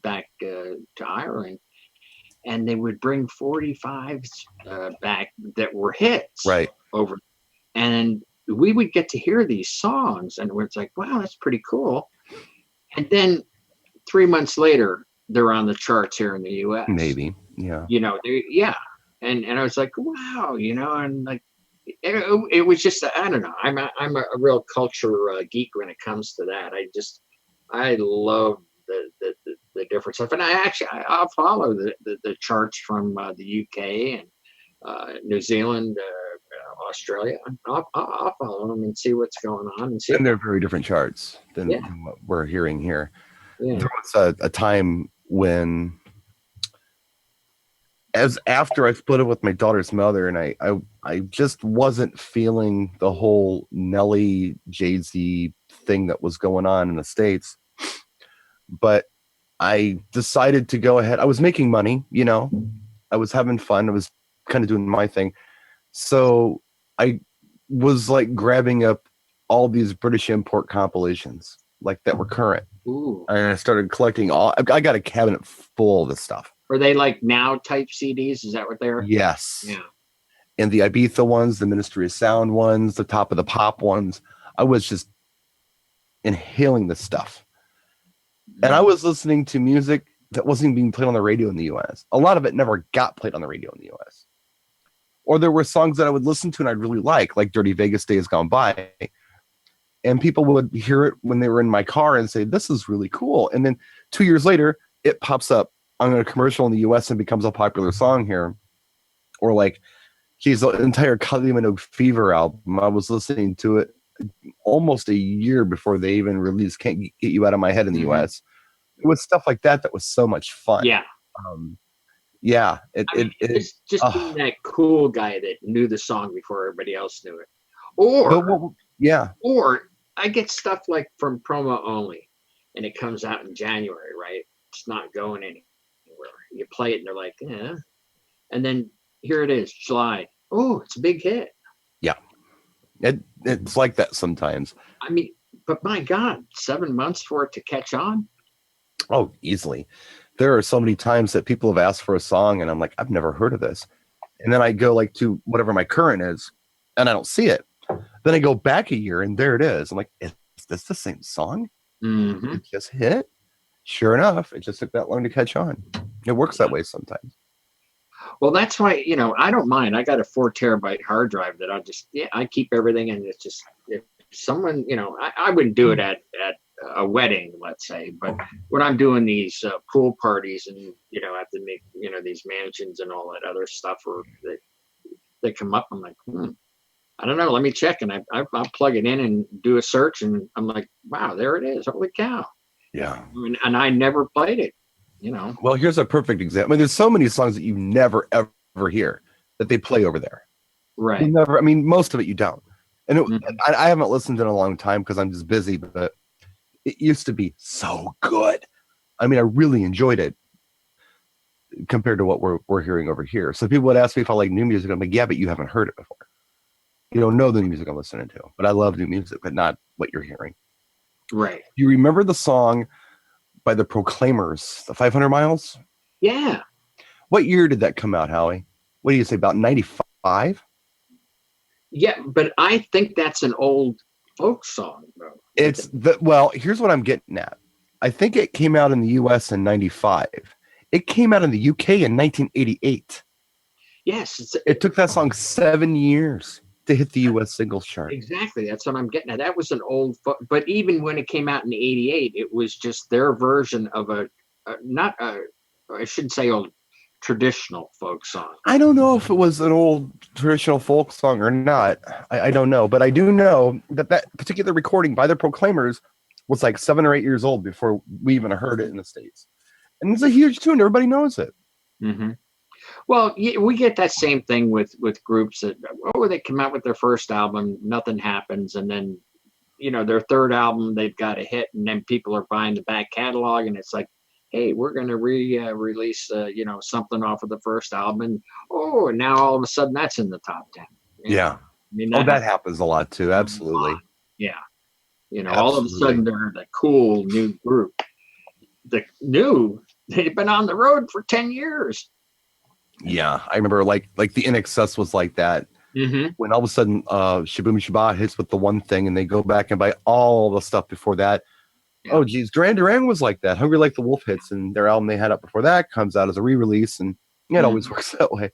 Speaker 4: back to Ireland, and they would bring 45s back that were hits
Speaker 2: Right.
Speaker 4: over, and we would get to hear these songs, and it's like, wow, that's pretty cool. And then 3 months later, they're on the charts here in the U.S.
Speaker 2: Maybe. Yeah.
Speaker 4: You know, yeah. And I was like, wow, you know, and like it was just, I don't know. I'm a real culture geek when it comes to that. I love the different stuff, and I'll follow the charts from the UK and New Zealand, Australia. I'll follow them and see what's going on and see.
Speaker 2: And they're very different charts than what we're hearing here. Yeah. There was a time when, as after I split up with my daughter's mother, and I just wasn't feeling the whole Nelly Jay-Z thing that was going on in the States. But I decided to go ahead. I was making money, you know, I was having fun. I was kind of doing my thing. So I was like grabbing up all these British import compilations like that were current.
Speaker 4: Ooh.
Speaker 2: And I started collecting I got a cabinet full of this stuff.
Speaker 4: Are they like now type CDs? Is that what they're?
Speaker 2: Yes.
Speaker 4: Yeah.
Speaker 2: And the Ibiza ones, the Ministry of Sound ones, the Top of the Pop ones. I was just inhaling this stuff. And I was listening to music that wasn't even being played on the radio in the US. A lot of it never got played on the radio in the US. Or there were songs that I would listen to and I'd really like Dirty Vegas Days Gone By. And people would hear it when they were in my car and say, this is really cool. And then 2 years later, it pops up on a commercial in the US and becomes a popular song here. Or like, geez, the entire Kylie Minogue Fever album, I was listening to it almost a year before they even released Can't Get You Out of My Head in the US. It was stuff like that was so much fun.
Speaker 4: Yeah.
Speaker 2: Yeah.
Speaker 4: It's just being that cool guy that knew the song before everybody else knew it. Or I get stuff like from Promo Only, and it comes out in January, right? It's not going anywhere. You play it and they're like, yeah. And then here it is, July. Oh, it's a big hit.
Speaker 2: Yeah. It's like that sometimes.
Speaker 4: I mean, but my God, 7 months for it to catch on?
Speaker 2: Oh, easily. There are so many times that people have asked for a song and I'm like, I've never heard of this. And then I go like to whatever my current is and I don't see it. Then I go back a year and there it is. I'm like, is this the same song?
Speaker 4: Mm-hmm.
Speaker 2: It just hit. Sure enough, it just took that long to catch on. It works that way sometimes.
Speaker 4: Well, that's why, you know, I don't mind. I got a 4 terabyte hard drive that I keep everything. And it's just, if someone, you know, I wouldn't do it at a wedding, let's say, but when I'm doing these pool parties and, you know, I have to make, you know, these mansions and all that other stuff, or they come up, I'm like, I don't know, let me check. And I'll plug it in and do a search and I'm like, wow, there it is. Holy cow.
Speaker 2: Yeah.
Speaker 4: And I never played it, you know.
Speaker 2: Well, here's a perfect example. I mean, there's so many songs that you never, ever hear that they play over there.
Speaker 4: Right.
Speaker 2: You never, I mean, most of it you don't. And I haven't listened in a long time because I'm just busy, but it used to be so good. I mean, I really enjoyed it compared to what we're hearing over here. So people would ask me if I like new music. I'm like, yeah, but you haven't heard it before. You don't know the new music I'm listening to. But I love new music, but not what you're hearing.
Speaker 4: Right.
Speaker 2: You remember the song by the Proclaimers, the 500 Miles?
Speaker 4: Yeah.
Speaker 2: What year did that come out, Howie? What do you say, about 95?
Speaker 4: Yeah, but I think that's an old folk song, though.
Speaker 2: Well, here's what I'm getting at. I think it came out in the US in 95. It came out in the UK in 1988.
Speaker 4: Yes.
Speaker 2: It took that song 7 years to hit the US singles chart.
Speaker 4: Exactly. That's what I'm getting at. That was an old folk, but even when it came out in 88, it was just their version of I shouldn't say old, traditional folk song.
Speaker 2: I don't know if it was an old traditional folk song or not. I don't know, but I do know that particular recording by the Proclaimers was like 7 or 8 years old before we even heard it in the States. And it's a huge tune. Everybody knows it.
Speaker 4: Mm-hmm. Well, we get that same thing with groups that, they come out with their first album, nothing happens, and then their third album, they've got a hit, and then people are buying the back catalog, and it's like, hey, we're going to release something off of the first album, and and now all of a sudden that's in the top 10.
Speaker 2: Yeah.
Speaker 4: I mean,
Speaker 2: That happens a lot too. Absolutely.
Speaker 4: Yeah.
Speaker 2: Absolutely.
Speaker 4: All of a sudden they're the cool new group. They've been on the road for 10 years.
Speaker 2: Yeah, I remember like the NXS was like that.
Speaker 4: Mm-hmm.
Speaker 2: When all of a sudden Shaboom Shabbat hits with the one thing, and they go back and buy all the stuff before that. Yeah. Oh geez, Duran Duran was like that. Hungry Like the Wolf hits, and their album they had up before that comes out as a re-release, and it always works that way.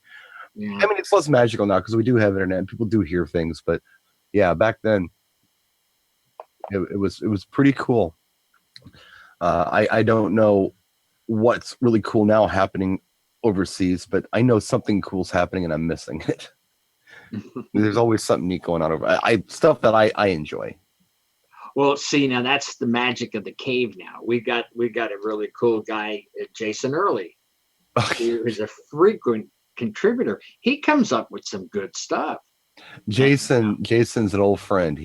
Speaker 2: Yeah. I mean, it's less magical now because we do have internet and people do hear things, but yeah, back then it was pretty cool. I don't know what's really cool now happening overseas, but I know something cool's happening and I'm missing it. There's always something neat going on over stuff that I enjoy.
Speaker 4: Well, see, now that's the magic of the cave. Now we've got a really cool guy, Jason Early, who is a frequent contributor. He comes up with some good stuff. Jason's an old friend.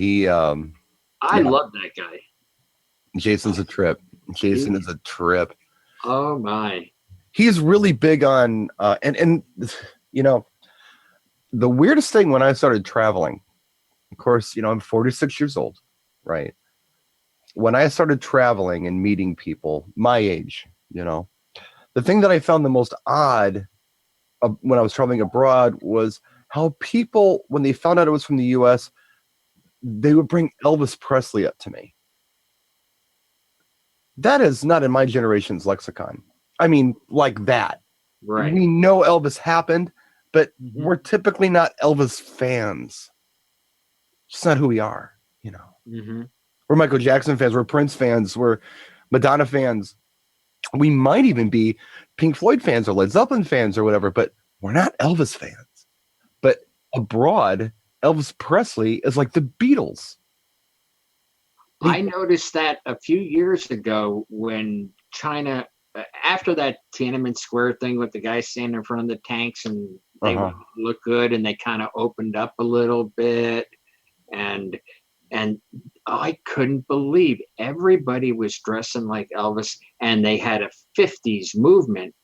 Speaker 4: I love that guy.
Speaker 2: Jason's a trip. Jason is a trip.
Speaker 4: Oh my.
Speaker 2: He's really big on and the weirdest thing when I started traveling, of course, I'm 46 years old, right? When I started traveling and meeting people my age, the thing that I found the most odd when I was traveling abroad was how people, when they found out I was from the US, they would bring Elvis Presley up to me. That is not in my generation's lexicon. I mean, like that.
Speaker 4: Right.
Speaker 2: We know Elvis happened, but we're typically not Elvis fans. It's not who we are,
Speaker 4: Mm-hmm.
Speaker 2: We're Michael Jackson fans. We're Prince fans. We're Madonna fans. We might even be Pink Floyd fans or Led Zeppelin fans or whatever, but we're not Elvis fans. But abroad, Elvis Presley is like the Beatles.
Speaker 4: I noticed that a few years ago when China, after that Tiananmen Square thing with the guy standing in front of the tanks and they look good and they kind of opened up a little bit, and I couldn't believe everybody was dressing like Elvis, and they had a 50s movement,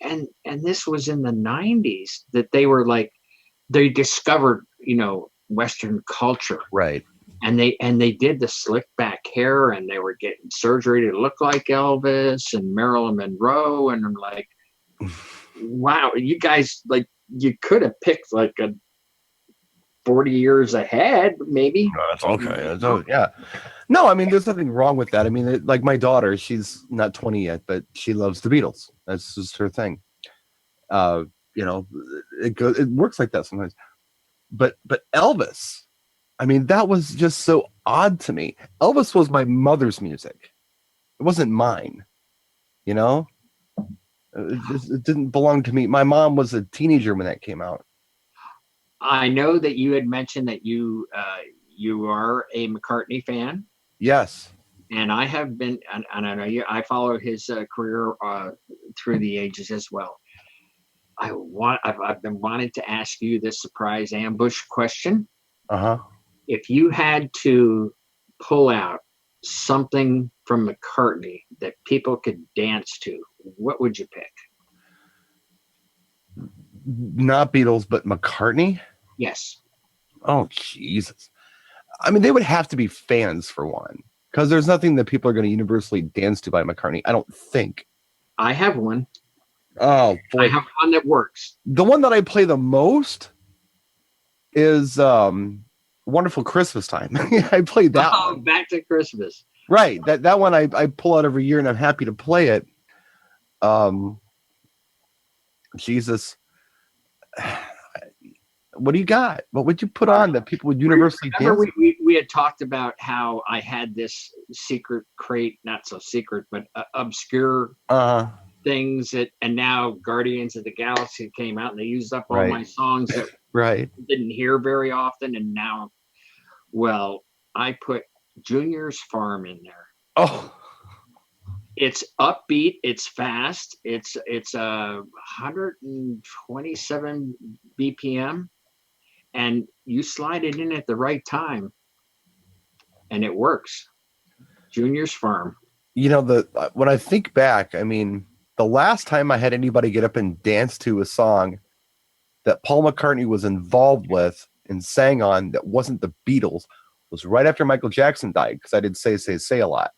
Speaker 4: and this was in the 90s that they discovered Western culture,
Speaker 2: right? And
Speaker 4: they did the slick back hair, and they were getting surgery to look like Elvis and Marilyn Monroe, and I'm like, wow, you guys, like, you could have picked like a 40 years ahead, maybe.
Speaker 2: No, that's okay. Yeah. No, I mean, there's nothing wrong with that. I mean, like my daughter, she's not 20 yet, but she loves the Beatles. That's just her thing. It works like that sometimes. But Elvis, I mean, that was just so odd to me. Elvis was my mother's music. It wasn't mine. It didn't belong to me. My mom was a teenager when that came out.
Speaker 4: I know that you had mentioned that you are a McCartney fan.
Speaker 2: Yes.
Speaker 4: And I have been, and I know I follow his career through the ages as well. I've been wanting to ask you this surprise ambush question. If you had to pull out something from McCartney that people could dance to, what would you pick?
Speaker 2: Not Beatles, but McCartney?
Speaker 4: Yes.
Speaker 2: Oh, Jesus. I mean, they would have to be fans for one, because there's nothing that people are going to universally dance to by McCartney, I don't think.
Speaker 4: I have one.
Speaker 2: Oh, boy.
Speaker 4: I have one that works.
Speaker 2: The one that I play the most is Wonderful Christmas Time. I played that one.
Speaker 4: Back to Christmas.
Speaker 2: Right. That one I pull out every year, and I'm happy to play it. Jesus. What do you got? What would you put on that people would universally dance?
Speaker 4: We had talked about how I had this secret crate, not so secret, but obscure things and now Guardians of the Galaxy came out and they used up all my songs that didn't hear very often, and now, well, I put Junior's Farm in there.
Speaker 2: Oh,
Speaker 4: it's upbeat, it's fast, it's 127 BPM, and you slide it in at the right time, and it works. Junior's Farm.
Speaker 2: You know, when I think back, I mean, the last time I had anybody get up and dance to a song that Paul McCartney was involved with and sang on that wasn't the Beatles was right after Michael Jackson died, because I did Say a lot.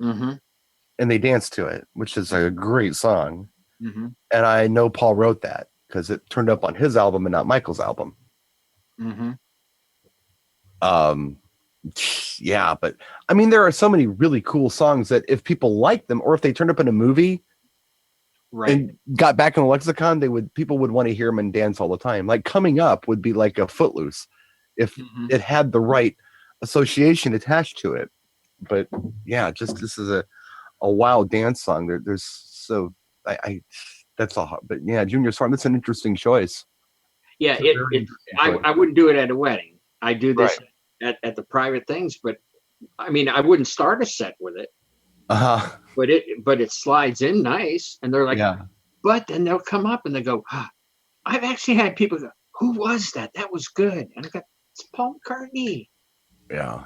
Speaker 4: Mm-hmm.
Speaker 2: And they danced to it, which is a great song.
Speaker 4: Mm-hmm.
Speaker 2: And I know Paul wrote that because it turned up on his album and not Michael's album.
Speaker 4: Mm-hmm.
Speaker 2: Yeah, but I mean, there are so many really cool songs that if people like them, or if they turned up in a movie,
Speaker 4: right,
Speaker 2: and got back in the lexicon, people would want to hear them and dance all the time. Like Coming Up would be like a Footloose if it had the right association attached to it. But yeah, just this is a wild dance song. There's so that's all. But yeah, Junior's Farm. That's an interesting choice.
Speaker 4: Yeah, I wouldn't do it at a wedding. I do this at the private things, but I mean, I wouldn't start a set with it.
Speaker 2: Uh-huh.
Speaker 4: But it slides in nice, and they're like,
Speaker 2: yeah.
Speaker 4: But then they'll come up and they go, I've actually had people go, who was that? That was good. And I go, it's Paul McCartney.
Speaker 2: Yeah.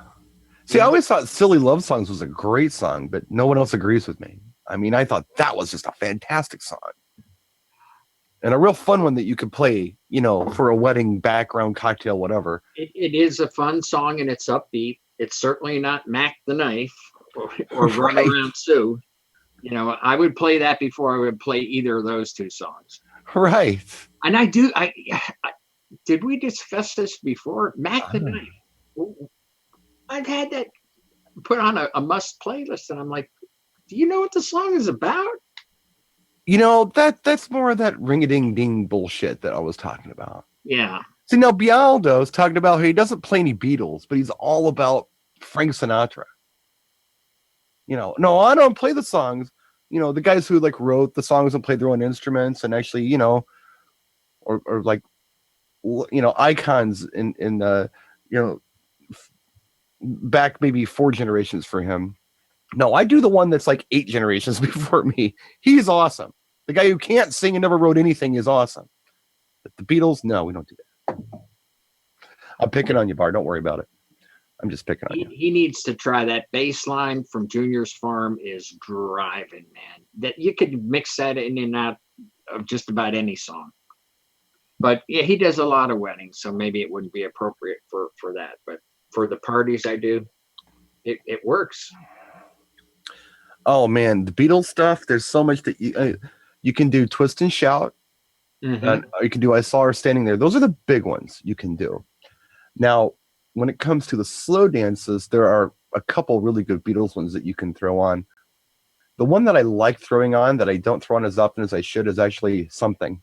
Speaker 2: See, I always thought Silly Love Songs was a great song, but no one else agrees with me. I mean, I thought that was just a fantastic song. And a real fun one that you could play, you know, for a wedding, background, cocktail, whatever.
Speaker 4: It is a fun song, and it's upbeat. It's certainly not Mac the Knife or Run Around Sue. You know, I would play that before I would play either of those two songs.
Speaker 2: Right.
Speaker 4: And I did we discuss this before? Mac the Knife. I've had that put on a must playlist, and I'm like, do you know what the song is about?
Speaker 2: You know, that's more of that ring-a-ding-ding bullshit that I was talking about.
Speaker 4: Yeah.
Speaker 2: See, now Bialdo's talking about how he doesn't play any Beatles, but he's all about Frank Sinatra. You know, no, I don't play the songs. You know, the guys who like wrote the songs and played their own instruments and actually, you know, or like, you know, icons in you know, back maybe 4 generations for him. No, I do the one that's like 8 generations before me. He's awesome. The guy who can't sing and never wrote anything is awesome. But the Beatles, no, we don't do that. I'm picking on you, Bar. Don't worry about it. I'm just picking on you.
Speaker 4: He needs to try that bass line from Junior's Farm is driving, man. That you could mix that in and out of just about any song. But yeah, he does a lot of weddings, so maybe it wouldn't be appropriate for that. But for the parties I do, it works.
Speaker 2: Oh man, the Beatles stuff. There's so much that you can do. Twist and Shout.
Speaker 4: Mm-hmm.
Speaker 2: And you can do I Saw Her Standing There. Those are the big ones you can do. Now, when it comes to the slow dances, there are a couple really good Beatles ones that you can throw on. The one that I like throwing on that I don't throw on as often as I should is actually Something.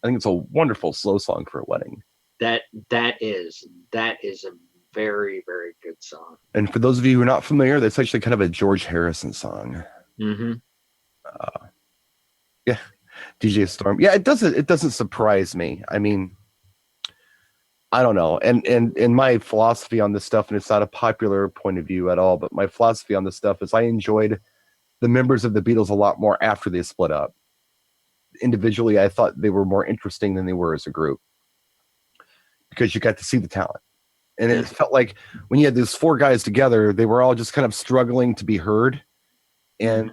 Speaker 2: I think it's a wonderful slow song for a wedding.
Speaker 4: That is a very, very good song.
Speaker 2: And for those of you who are not familiar, that's actually kind of a George Harrison song.
Speaker 4: Mm-hmm.
Speaker 2: Yeah, DJ Storm. Yeah, it doesn't surprise me. I mean, I don't know. And my philosophy on this stuff, and it's not a popular point of view at all, but my philosophy on this stuff is I enjoyed the members of the Beatles a lot more after they split up. Individually, I thought they were more interesting than they were as a group because you got to see the talent. And it felt like when you had these 4 guys together, they were all just kind of struggling to be heard. And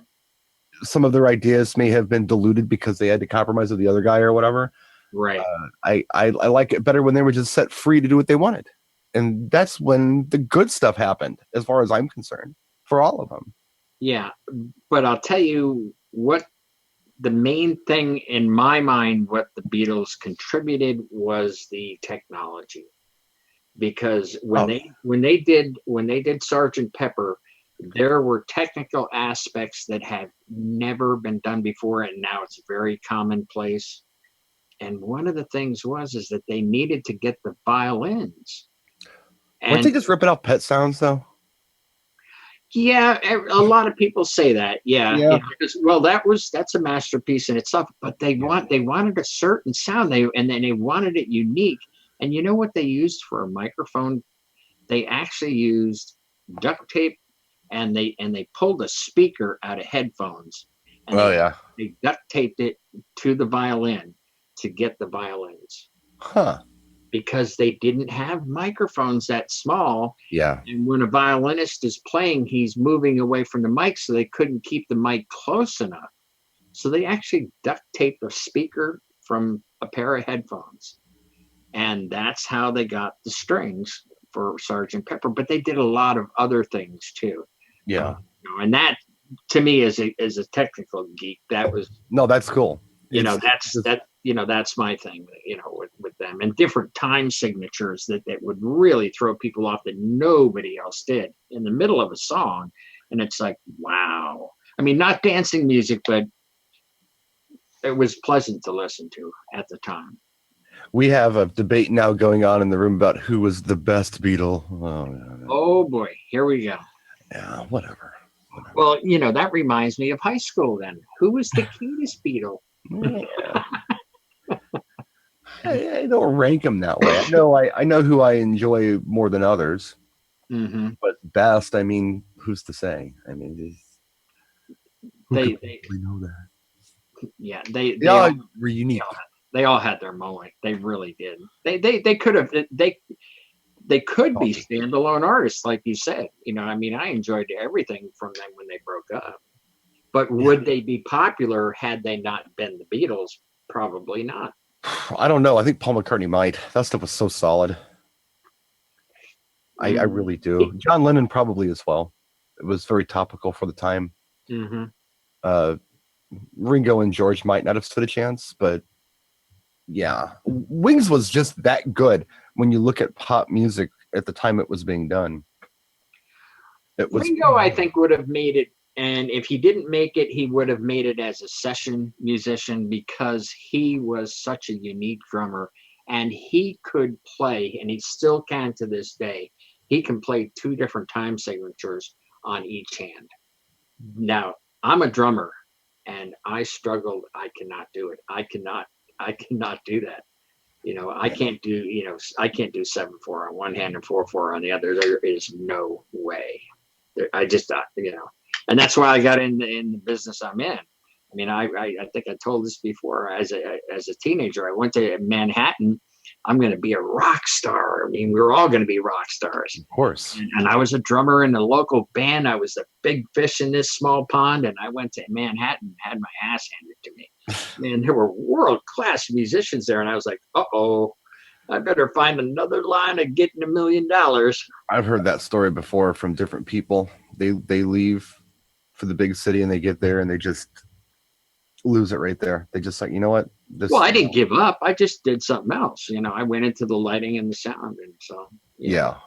Speaker 2: some of their ideas may have been diluted because they had to compromise with the other guy or whatever.
Speaker 4: Right.
Speaker 2: I like it better when they were just set free to do what they wanted. And that's when the good stuff happened, as far as I'm concerned, for all of them.
Speaker 4: Yeah. But I'll tell you what the main thing in my mind, what the Beatles contributed was the technology. Because when they did Sgt. Pepper, there were technical aspects that have never been done before, and now it's very commonplace. And one of the things is that they needed to get the violins.
Speaker 2: Weren't they just ripping out Pet Sounds though?
Speaker 4: Yeah, a lot of people say that. Yeah. Well, that's a masterpiece in itself. But they wanted a certain sound. They wanted it unique. And you know what they used for a microphone? They actually used duct tape, and they pulled a speaker out of headphones. And they duct taped it to the violin to get the violins.
Speaker 2: Huh.
Speaker 4: because they didn't have microphones that small.
Speaker 2: Yeah.
Speaker 4: And when a violinist is playing, he's moving away from the mic, so they couldn't keep the mic close enough. So they actually duct taped a speaker from a pair of headphones. And that's how they got the strings for Sgt. Pepper. But they did a lot of other things too.
Speaker 2: Yeah.
Speaker 4: And that, to me, as a technical geek, that was
Speaker 2: that's cool.
Speaker 4: That's my thing, with them, and different time signatures that would really throw people off that nobody else did in the middle of a song. And it's like, wow. I mean, not dancing music, but it was pleasant to listen to at the time.
Speaker 2: We have a debate now going on in the room about who was the best Beatle.
Speaker 4: Oh boy, here we go.
Speaker 2: Yeah, whatever.
Speaker 4: Well, that reminds me of high school then. Who was the cutest Beatle?
Speaker 2: Yeah. I don't rank them that way. I know who I enjoy more than others.
Speaker 4: Mm-hmm.
Speaker 2: But best, I mean, who's to say? I mean,
Speaker 4: they
Speaker 2: know that.
Speaker 4: Yeah,
Speaker 2: they all were unique.
Speaker 4: They all had their moment. They really did. They could have. They could be standalone artists, like you said. I mean, I enjoyed everything from them when they broke up. But would they be popular had they not been the Beatles? Probably not.
Speaker 2: I don't know. I think Paul McCartney might. That stuff was so solid. I really do. John Lennon probably as well. It was very topical for the time.
Speaker 4: Mm-hmm.
Speaker 2: Ringo and George might not have stood a chance, but yeah, Wings was just that good when you look at pop music at the time it was being done.
Speaker 4: Ringo, I think, would have made it, and if he didn't make it, he would have made it as a session musician because he was such a unique drummer, and he could play, and he still can to this day. He can play 2 different time signatures on each hand. Now, I'm a drummer, and I struggled. I cannot do it. I cannot do that. I can't do, I can't do 7/4 on one hand and 4/4 on the other. There is no way. I just, and that's why I got in the business I'm in. I mean, I think I told this before. As a teenager, I went to Manhattan. I'm going to be a rock star. I mean, we were all going to be rock stars.
Speaker 2: Of course.
Speaker 4: And I was a drummer in a local band. I was a big fish in this small pond. And I went to Manhattan and had my ass handed to me. Man, there were world-class musicians there. And I was like, uh-oh, I better find another line of getting $1 million.
Speaker 2: I've heard that story before from different people. They leave for the big city and they get there and they just lose it right there. They just like, you know what?
Speaker 4: I didn't give up. I just did something else. I went into the lighting and the sound. And so,
Speaker 2: yeah.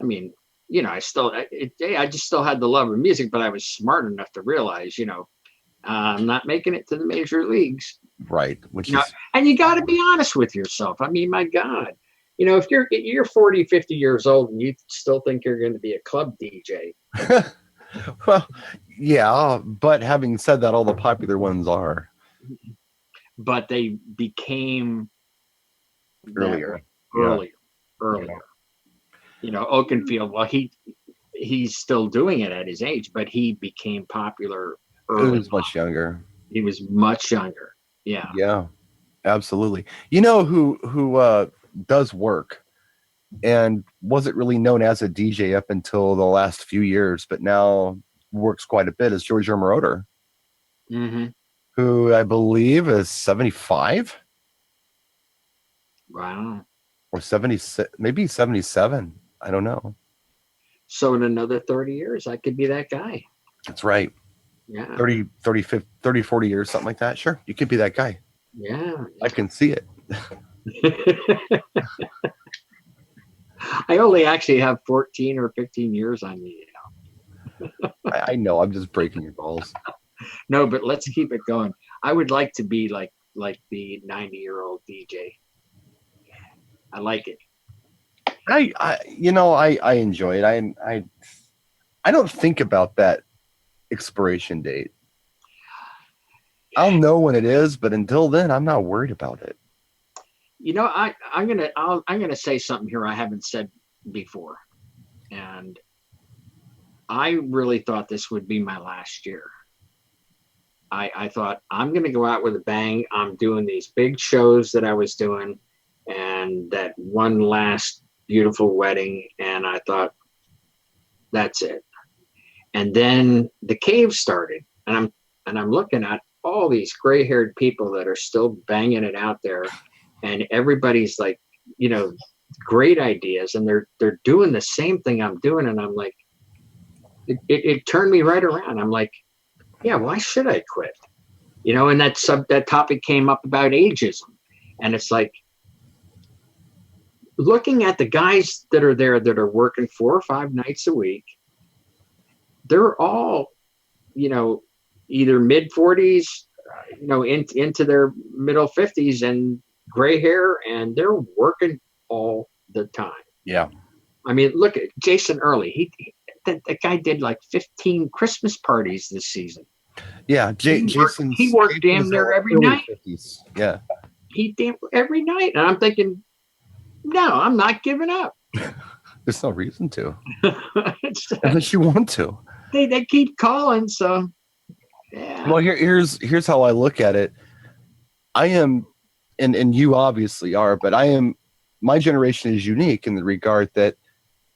Speaker 4: I mean, I just still had the love of music, but I was smart enough to realize, I'm not making it to the major leagues.
Speaker 2: Right.
Speaker 4: And you got to be honest with yourself. I mean, my God, if you're 40, 50 years old and you still think you're going to be a club DJ.
Speaker 2: Well, yeah, but having said that, all the popular ones are.
Speaker 4: But they became
Speaker 2: earlier.
Speaker 4: Oakenfield, well, he's still doing it at his age, but he became popular early.
Speaker 2: He was much younger.
Speaker 4: He was much younger. Yeah.
Speaker 2: Yeah, absolutely. Who does work and wasn't really known as a DJ up until the last few years, but now works quite a bit is George Moroder, who I believe is 75.
Speaker 4: Wow.
Speaker 2: Or 76, maybe 77. I don't know.
Speaker 4: So in another 30 years, I could be that guy.
Speaker 2: That's right.
Speaker 4: Yeah.
Speaker 2: 30, 40 years, something like that. Sure. You could be that guy.
Speaker 4: Yeah.
Speaker 2: I can see it.
Speaker 4: I only actually have 14 or 15 years on me now.
Speaker 2: I know. I'm just breaking your balls.
Speaker 4: No, but let's keep it going. I would like to be like the 90-year-old DJ. I like it.
Speaker 2: I enjoy it. I don't think about that expiration date. I'll know when it is, but until then, I'm not worried about it.
Speaker 4: I'm gonna say something here I haven't said before, and I really thought this would be my last year. I thought I'm gonna go out with a bang. I'm doing these big shows that I was doing, and that one last beautiful wedding, and I thought, that's it. And then the cave started, and I'm looking at all these gray-haired people that are still banging it out there, and everybody's like, great ideas, and they're doing the same thing I'm doing, and I'm like, it turned me right around. I'm like, yeah, why should I quit? And that topic came up about ageism, and it's like, looking at the guys that are there that are working 4 or 5 nights a week, they're all, either mid 40s, into their middle 50s and gray hair, and they're working all the time.
Speaker 2: Yeah.
Speaker 4: I mean, look at Jason Early. That guy did like 15 Christmas parties this season.
Speaker 2: Yeah. Jason.
Speaker 4: He worked damn near every night.
Speaker 2: 50s. Yeah.
Speaker 4: Every night. And I'm thinking, no, I'm not giving up.
Speaker 2: There's no reason to. Unless you want to.
Speaker 4: They keep calling, so yeah.
Speaker 2: Well, here's how I look at it. I am, and you obviously are, but my generation is unique in the regard that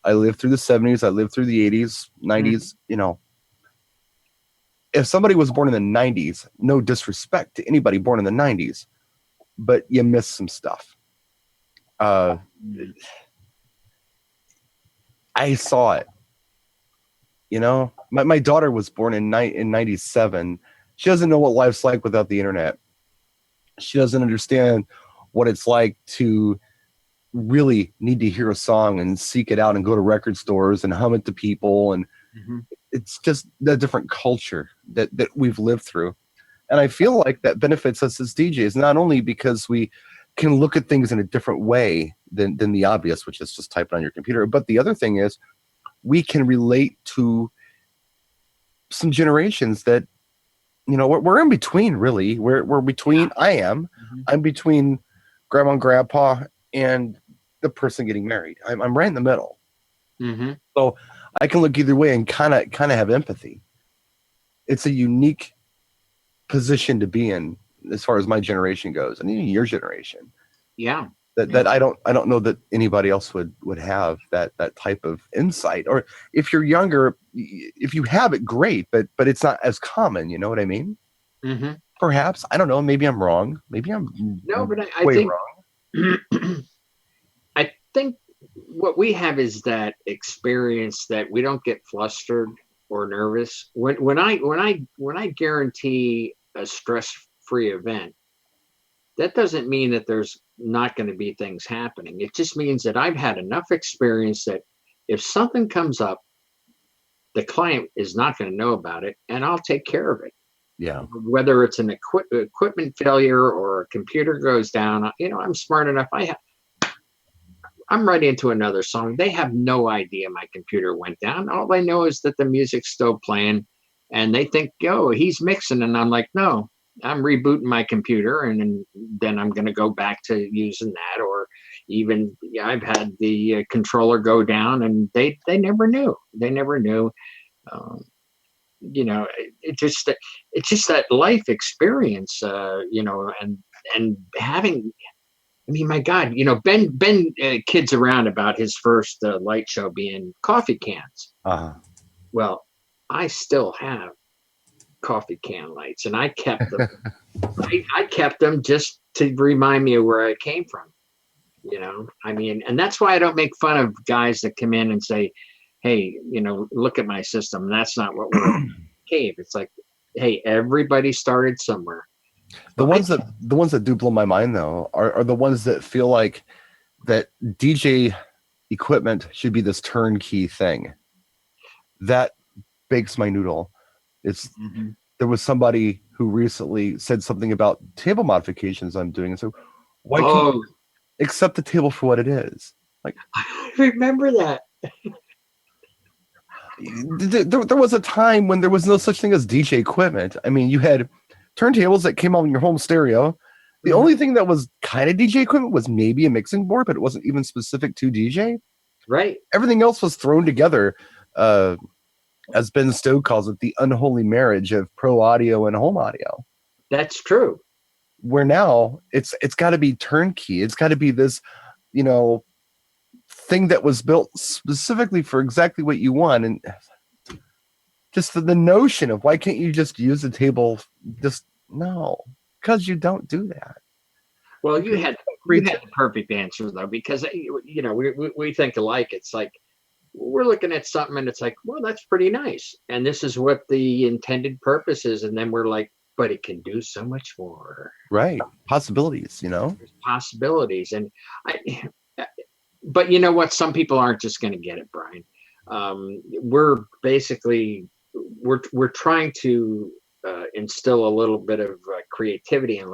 Speaker 2: I lived through the 70s, I lived through the 80s, 90s, If somebody was born in the 90s, no disrespect to anybody born in the 90s, but you missed some stuff. I saw it. My daughter was born in 97. She doesn't know what life's like without the internet. She doesn't understand what it's like to really need to hear a song and seek it out and go to record stores and hum it to people. And it's just a different culture that we've lived through. And I feel like that benefits us as DJs, not only because we can look at things in a different way than the obvious, which is just type it on your computer. But the other thing is we can relate to some generations that, we're in between, really. We're between, I'm between grandma and grandpa and the person getting married. I'm right in the middle. So I can look either way and kind of have empathy. It's a unique position to be in as far as my generation goes, and even your generation.
Speaker 4: Yeah.
Speaker 2: That I don't know that anybody else would have that type of insight. Or if you're younger, if you have it, great, but it's not as common. You know what I mean? Perhaps, I don't know. Maybe I'm wrong. Maybe I'm
Speaker 4: but I
Speaker 2: way
Speaker 4: think
Speaker 2: wrong.
Speaker 4: I think what we have is that experience that we don't get flustered or nervous when I guarantee a stress-free event. That doesn't mean that there's not going to be things happening. It just means that I've had enough experience that if something comes up, the client is not going to know about it, and I'll take care of it.
Speaker 2: Yeah.
Speaker 4: Whether it's an equipment failure or a computer goes down, I'm smart enough. I'm right into another song. They have no idea my computer went down. All they know is that the music's still playing, and they think, "Oh, he's mixing," and I'm like, "No. I'm rebooting my computer, and then I'm going to go back to using that." Or even I've had the controller go down, and they never knew. They never knew. It's just that life experience, and having. I mean, my God, Ben kids around about his first light show being coffee cans. Well, I still have coffee can lights, and I kept them. I kept them just to remind me of where I came from. I mean, and that's why I don't make fun of guys that come in and say, "Hey, look at my system." That's not what we're cave. It's like, hey, everybody started somewhere. The ones
Speaker 2: that do blow my mind though are the ones that feel like that DJ equipment should be this turnkey thing. That bakes my noodle. There was somebody who recently said something about table modifications I'm doing, and so why can't you accept the table for what it is? Like,
Speaker 4: I remember that.
Speaker 2: There was a time when there was no such thing as DJ equipment. I mean, you had turntables that came on your home stereo. The only thing that was kind of DJ equipment was maybe a mixing board, but it wasn't even specific to DJ.
Speaker 4: Right.
Speaker 2: Everything else was thrown together, as Ben Stowe calls it, the unholy marriage of pro audio and home audio.
Speaker 4: That's true.
Speaker 2: Where now it's got to be turnkey. It's got to be this thing that was built specifically for exactly what you want. And just the notion of why can't you just use a table? Just no, because you don't do that.
Speaker 4: Well, you had the perfect answer though, because we think alike. It's like we're looking at something and it's like, well, that's pretty nice, and this is what the intended purpose is, and then we're like, but it can do so much more.
Speaker 2: Right, possibilities.
Speaker 4: There's possibilities, and but you know what? Some people aren't just going to get it, Brian. We're trying to instill a little bit of creativity and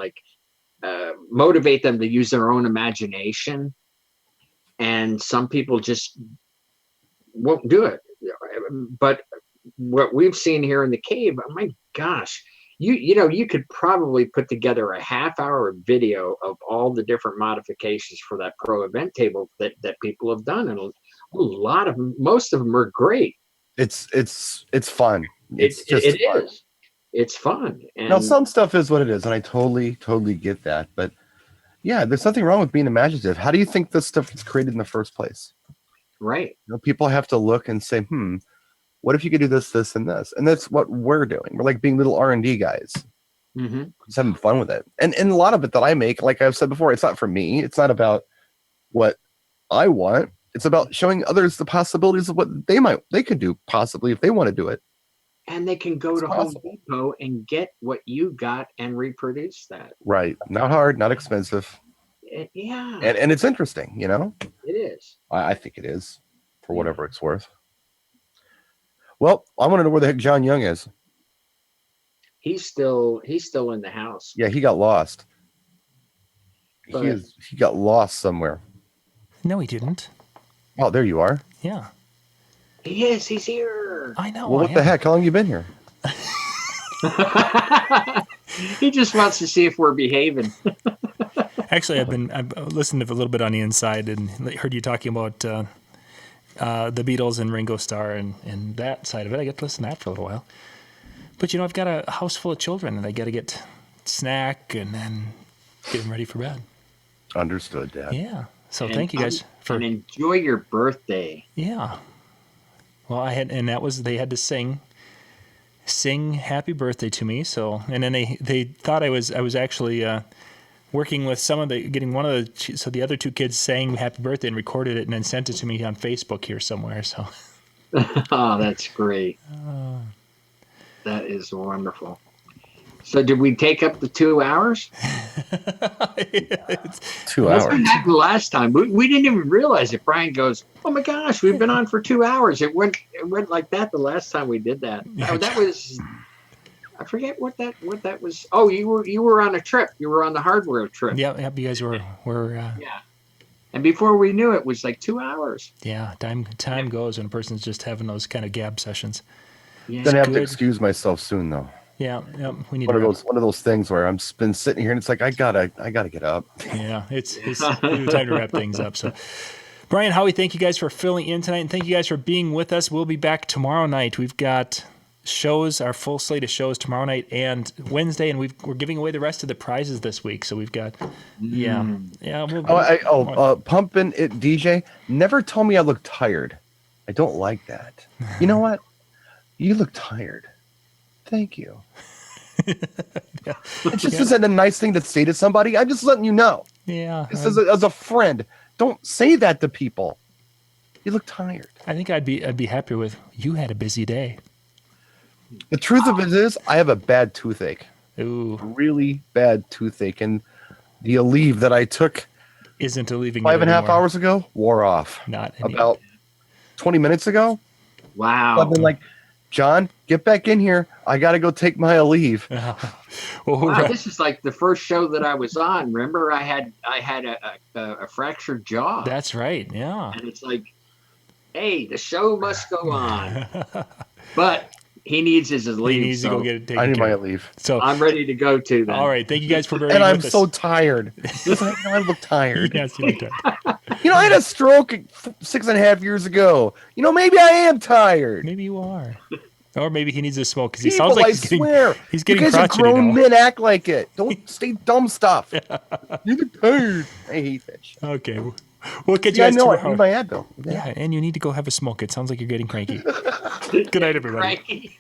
Speaker 4: motivate them to use their own imagination, and some people just won't do it. But what we've seen here in the cave, oh my gosh, you could probably put together a half-hour video of all the different modifications for that pro event table that people have done, and a lot of them, most of them are great.
Speaker 2: It's fun.
Speaker 4: It is. It's fun. And
Speaker 2: now, some stuff is what it is, and I totally get that. But yeah, there's nothing wrong with being imaginative. How do you think this stuff was created in the first place?
Speaker 4: Right.
Speaker 2: People have to look and say, what if you could do this, this, and this? And that's what we're doing. We're like being little R&D guys.
Speaker 4: Mm-hmm.
Speaker 2: Just having fun with it. And a lot of it that I make, like I've said before, it's not for me. It's not about what I want. It's about showing others the possibilities of what they could do possibly if they want to do it.
Speaker 4: And they can go to Home Depot and get what you got and reproduce that.
Speaker 2: Right. Not hard, not expensive.
Speaker 4: Yeah.
Speaker 2: And it's interesting, It
Speaker 4: is.
Speaker 2: I think it is, for whatever it's worth. Well, I want to know where the heck John Young is.
Speaker 4: He's still in the house.
Speaker 2: Yeah, he got lost.
Speaker 4: But
Speaker 2: He got lost somewhere.
Speaker 3: No, he didn't.
Speaker 2: Oh, there you are.
Speaker 3: Yeah.
Speaker 4: He is. He's here.
Speaker 3: I know.
Speaker 2: Well, what the heck? How long have you been here?
Speaker 4: He just wants to see if we're behaving.
Speaker 3: Actually, I've listened to a little bit on the inside and heard you talking about the Beatles and Ringo Starr and that side of it. I get to listen to that for a little while. But I've got a house full of children and I got to get snack and then get them ready for bed.
Speaker 2: Understood, Dad.
Speaker 3: Yeah. So thank you guys for
Speaker 4: enjoy your birthday.
Speaker 3: Yeah. Well, they had to sing happy birthday to me. So, and then they thought I was actually working with so the other two kids sang happy birthday and recorded it and then sent it to me on Facebook here somewhere. So.
Speaker 4: Oh, that's great. That is wonderful. So did we take up the 2 hours?
Speaker 2: 2 hours.
Speaker 4: That's what happened last time. We didn't even realize it. Brian goes, "Oh my gosh, we've been on for 2 hours." It went like that the last time we did that. Oh, that was, I forget what that was. Oh, you were on a trip. You were on the hardware trip.
Speaker 3: Yep. You guys were
Speaker 4: yeah. And before we knew it was like 2 hours.
Speaker 3: Yeah, time goes when a person's just having those kind of gab sessions.
Speaker 4: Yeah.
Speaker 2: Gonna have to excuse myself soon though.
Speaker 3: Yeah, we need
Speaker 2: one of those things where I'm been sitting here and it's like I gotta get up.
Speaker 3: Yeah, it's time to wrap things up. So, Brian, Howie, thank you guys for filling in tonight, and thank you guys for being with us. We'll be back tomorrow night. We've got shows, our full slate of shows tomorrow night and Wednesday, and we're giving away the rest of the prizes this week. So we've got
Speaker 2: Pumpin' It DJ never told me I look tired. I don't like that. You know what? You look tired. Thank you.
Speaker 3: Yeah.
Speaker 2: It just isn't a nice thing to say to somebody. I'm just letting you know.
Speaker 3: Yeah.
Speaker 2: This is as a friend. Don't say that to people. You look tired.
Speaker 3: I think I'd be happier with you had a busy day.
Speaker 2: The truth of it is, I have a bad toothache.
Speaker 3: Ooh.
Speaker 2: A really bad toothache, and the Aleve that I took
Speaker 3: isn't alleviating
Speaker 2: 5.5 hours ago wore off.
Speaker 3: Not anymore.
Speaker 2: About 20 minutes ago.
Speaker 4: Wow.
Speaker 2: I've been like, John, get back in here. I got to go take my Aleve.
Speaker 4: Wow, this is like the first show that I was on. Remember, I had a fractured jaw.
Speaker 3: That's right. Yeah.
Speaker 4: And it's like, hey, the show must go on. But he needs his Aleve.
Speaker 3: He needs to go get it taken
Speaker 2: I need
Speaker 3: care
Speaker 2: my
Speaker 3: of.
Speaker 2: Aleve.
Speaker 3: So
Speaker 4: I'm ready to go to that.
Speaker 3: All right. Thank you guys for being
Speaker 2: and I'm
Speaker 3: with us.
Speaker 2: so tired. I look tired.
Speaker 3: Yes, you look tired.
Speaker 2: I had a stroke 6.5 years ago. Maybe I am tired.
Speaker 3: Maybe you are. Or maybe he needs to smoke because he sounds like he's getting
Speaker 2: you guys are
Speaker 3: crotchety
Speaker 2: grown
Speaker 3: now.
Speaker 2: men act like it. Don't say dumb stuff. You look tired. I hate that shit.
Speaker 3: Okay. We'll get you
Speaker 2: Yeah,
Speaker 3: guys
Speaker 2: no,
Speaker 3: to
Speaker 2: I
Speaker 3: our
Speaker 2: need my Advil.
Speaker 3: Yeah, and you need to go have a smoke. It sounds like you're getting cranky. Good night, everybody.
Speaker 4: Cranky.